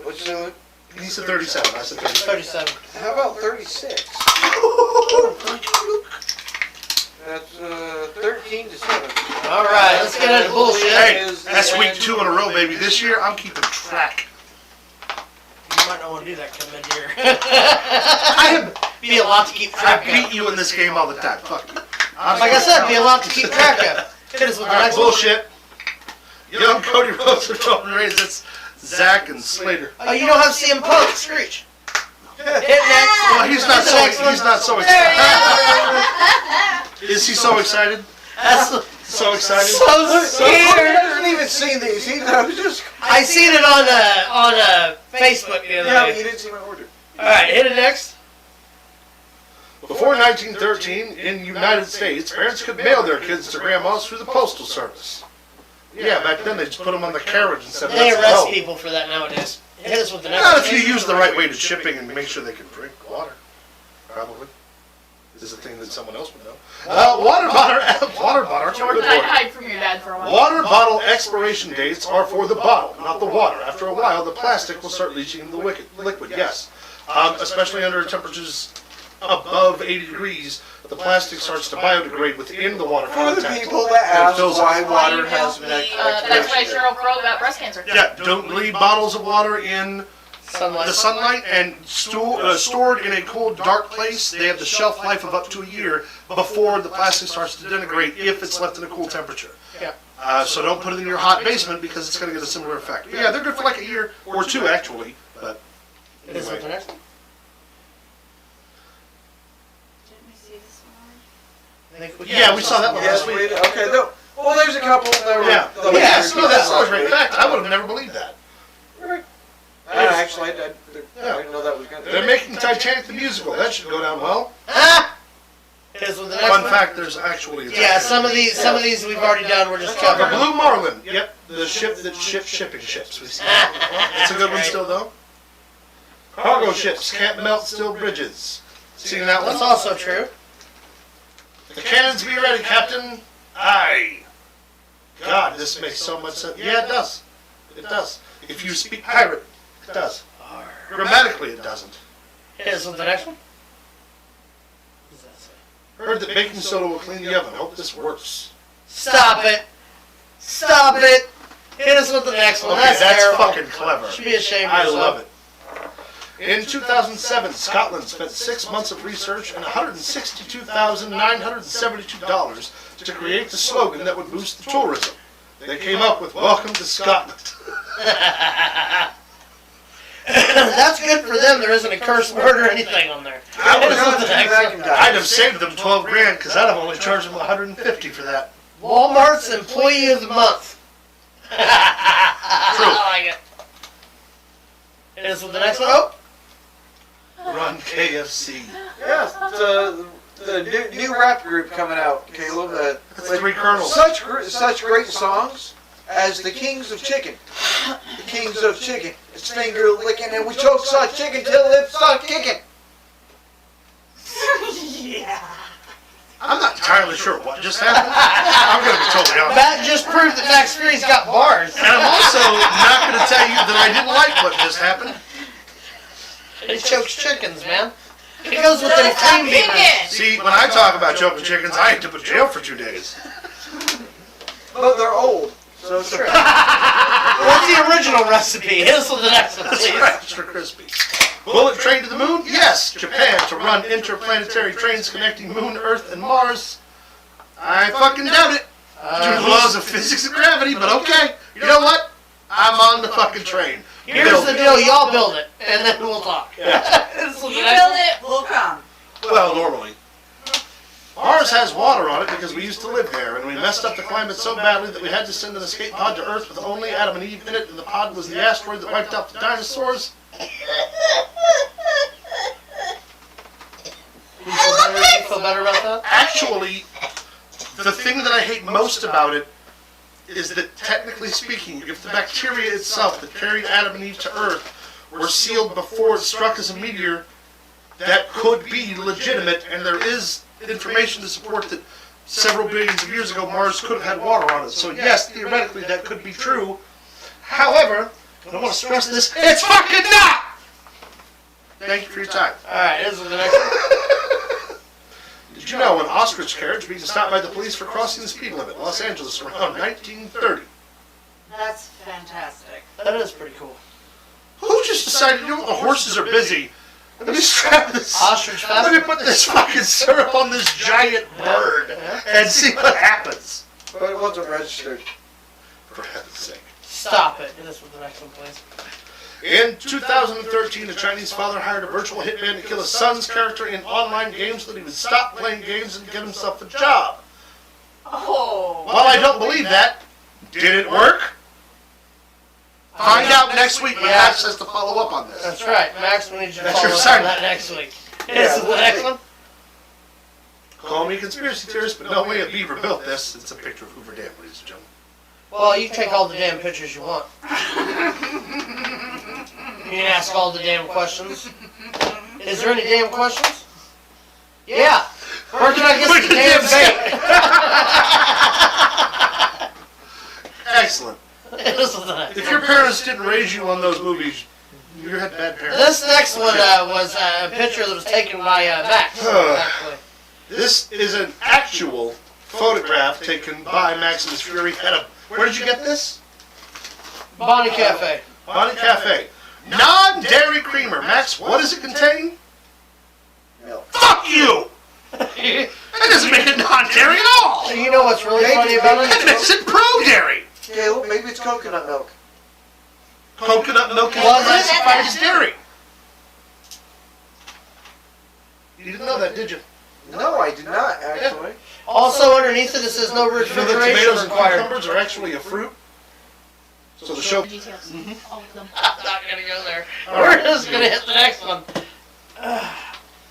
What's the? He said 37. I said 37. 37. How about 36? That's 13 to 7. All right, let's get into bullshit. Hey, that's week 2 in a row, baby. This year, I'm keeping track. You might not want to do that come mid-year. I have Be a lot to keep track beat of. you in this game all the time. Fuck you. Like I said, be a lot to keep track of. Hit us with the All right, next one. bullshit. Young Cody Rhodes and Roman Reigns. That's Zach and Slater. Oh, you don't have CM Punk. Screech. Hit next. Well, he's not Hit the so. next one. He's not so There he excited. Is he so excited? That's So excited. so He scared. hasn't even seen these. He knows just. I seen it on Facebook the other Yeah, but day. you didn't see my order. All right, hit it next. Before 1913, in the United States, parents could mail their kids to grandmas through the postal service. Yeah, back then they just put them on the carriage and said, They let's arrest go. people for that nowadays. Hit us with the next Not one. if you use the right way to shipping and make sure they can drink water. Probably. This is a thing that someone else would know. Water bottle. Jordan, I'd hide from your dad for a while. Water bottle expiration dates are for the bottle, not the water. After a while, the plastic will start leaching into the liquid, yes. Especially under temperatures above 80 degrees, the plastic starts to biodegrade within the water For the contact. people that ask fills why up. Why water you has don't an be, that's why expiration. Cheryl Crow got breast cancer. Yeah, don't leave bottles of water in Sunlight. the sunlight and stored in a cold, dark place. They have the shelf life of up to a year before the plastic starts to disintegrate if it's left in a cool temperature. Yeah. So don't put it in your hot basement because it's going to get a similar effect. But yeah, they're good for like a year or two actually. But Hit us with the anyway. next one. Didn't we see this one? I think Yeah, we saw that one Yes, last we week. did. Okay, no. Well, there's a couple that were. Yeah, that were yes, here no, that's last a great week. fact. I would have never believed that. Actually, I didn't know that was going to. They're making Titanic the musical. That should go down well. Ah! Hit us with the next Fun one. fact: there's actually a Yeah, Titanic. some of these we've already done. We're just The covering. Blue Marlin. Yep, the ship that ships shipping ships. We see that. That's a good one Right. still though. Cargo ships can't melt steel bridges. Seen that That's one? also true. The cannons be ready, Captain. Aye. God, this makes so much sense. Yeah, it does. It does. If you speak pirate, it does. Grammatically, it doesn't. Hit us with the next one. What does that say? Heard that baking soda will clean the oven. Hope this works. Stop it. Stop it. Hit us with the next one. Okay, That's that's terrible. fucking clever. Should be ashamed of I yourself. love it. In 2007, Scotland spent 6 months of research and $162,972 to create the slogan that would boost the tourism. They came up with "Welcome to Scotland." That's good for them. There isn't a curse word or anything on there. I would not do that, I'd have saved them 12 grand because I'd have only charged them 150 for that. Walmart's Employee of the Month. I like it. Is with the next one? Oh, Run KFC. Yes, the new rap group coming out, Caleb. That's Three Colonels. Such great songs as the Kings of Chicken. The Kings of Chicken. It's finger licking and we choke such chicken till lips start kicking. Yeah. I'm not entirely sure what just happened. I'm going to be totally honest. that just proved that Max Fury's got bars. And I'm also not going to tell you that I didn't like what just happened. He chokes chickens, man. It goes with So them it's not cream beavers. vegan. See, when I talk about choking chickens, I had to put jail for 2 days. But they're old. So it's True. What's the original recipe? Hit us with the next one, That's please. right, extra crispy. Bullet train to the moon? Yes. Japan to run interplanetary trains connecting Moon, Earth, and Mars? I fucking doubt it. Due to the laws of physics and gravity, but okay. You know what? I'm on the fucking train. Here's Build the it. deal, y'all build it, and then we'll talk. Yeah. Hit us with You the next build one. it, we'll come. Well, normally. Mars has water on it because we used to live there, and we messed up the climate so badly that we had to send an escape pod to Earth with only Adam and Eve in it, and the pod was the asteroid that wiped out the dinosaurs. You feel better about that? Actually, the thing that I hate most about it is that, technically speaking, if the bacteria itself that carried Adam and Eve to Earth were sealed before it struck as a meteor, that could be legitimate, and there is information to support that several billions of years ago Mars could have had water on it. So yes, theoretically that could be true. However, and I want to stress this, it's fucking not! Thank you for your time. Alright, this is the next one. Did you know an ostrich carriage being stopped by the police for crossing the speed limit in Los Angeles around 1930? That's fantastic. That is pretty cool. Who just decided, you know what, the horses are busy? Let me strap this. Ostrich Let me fest. put this fucking syrup on this giant bird and see what happens. But it wasn't registered. For heaven's sake. Stop it. Hit us with the next one, please. In 2013, a Chinese father hired a virtual hitman to kill his son's character in online games so that he would stop playing games and get himself a job. Oh. While I don't believe that, did it work? Find out next week when Max has to follow up on this. That's right. Max, we need you to That's follow your up on assignment. that next week. Hit us with the next one. Call me a conspiracy theorist, but no way a beaver built this. It's a picture of Hoover Dam, ladies and gentlemen. Well, you can take all the damn pictures you want. You can ask all the damn questions. Is there any damn questions? Yeah. Where can I get some damn bait? Excellent. This is the next If one. your parents didn't raise you on those movies, you had bad parents. This next one was a picture that was taken by Max, actually. This is an actual photograph taken by Maximus Fury. Where did you get this? Bonnie Cafe. Bonnie Cafe. Non-dairy creamer. Max, what does it contain? Milk. Fuck you! That doesn't make it non-dairy at all! You know what's really funny about That it? makes it pro-dairy! Caleb, maybe it's coconut milk. Coconut milk is Was it? classified as dairy. You didn't know that, did you? No, I did not, actually. Also, underneath it, it says no You know that refrigeration tomatoes and required. cucumbers are actually a fruit? So the show... Details. All of them. I'm not going to go there. All We're right. just going to hit the next one.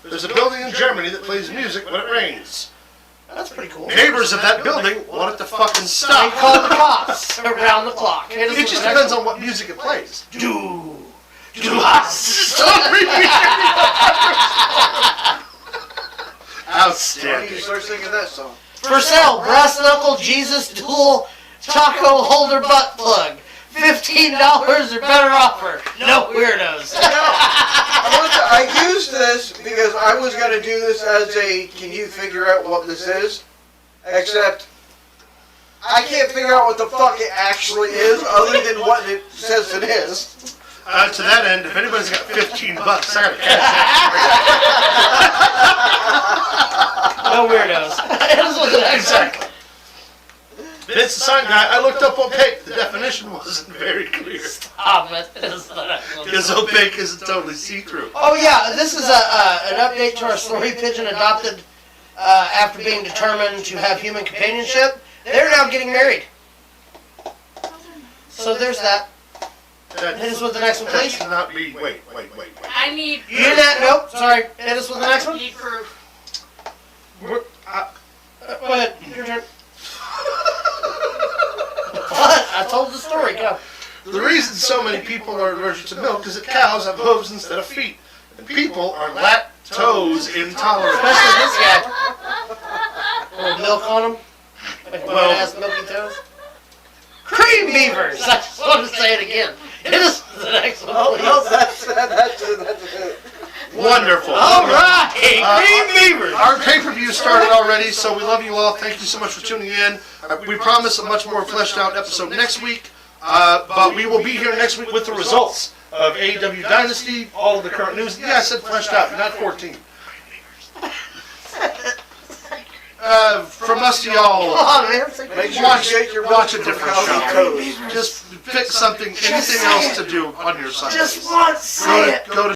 There's a building in Germany that plays music when it rains. That's pretty cool. Neighbors of that building want it to fucking They stop. call the cops around the clock. Hit us It with just the next depends one. on what music it plays. Do us. Why don't Outstanding. you start singing that song? For sale, brass knuckle Jesus dual taco holder butt plug. $15 or better offer. No weirdos. I used this because I was going to do this as a, can you figure out what this is? Except, I can't figure out what the fuck it actually is other than what it says it is. To that end, if anybody's got $15, I gotta cash No weirdos. Hit us with the next one. Exactly. Vince the Sign Guy, I looked up opaque. The definition wasn't very clear. Stop it. It's the next one. Because opaque isn't totally see-through. Oh yeah, this is an update to our story pigeon adopted after being determined to have human companionship. They're now getting married. So there's that. Hit us with the next one, That please. should not be. Wait. I need You hear that? Nope. Sorry. Hit us with the next one. need proof. We're- Go ahead. Your turn. What? I told the story. Go. The reason so many people are allergic to milk is that cows have hooves instead of feet. And people are lactose intolerant. Especially this guy. A little milk on him. Like a Well- ass milky toes. Cream beavers. I just want to say it again. Hit us with the next one, Oh, please. no, that's it. Wonderful. All right. Cream beavers. Our pay-per-view started already, so we love you all. Thank you so much for tuning in. We promise a much more fleshed out episode next week, but we will be here next week with the results of AEW Dynasty, all of the current news. Yeah, I said fleshed out, not 14. From us to y'all, Come on, man. Make sure watch, you get your watch a different County show. codes. Just pick something, anything else to do on your side. Just once, say it. Go to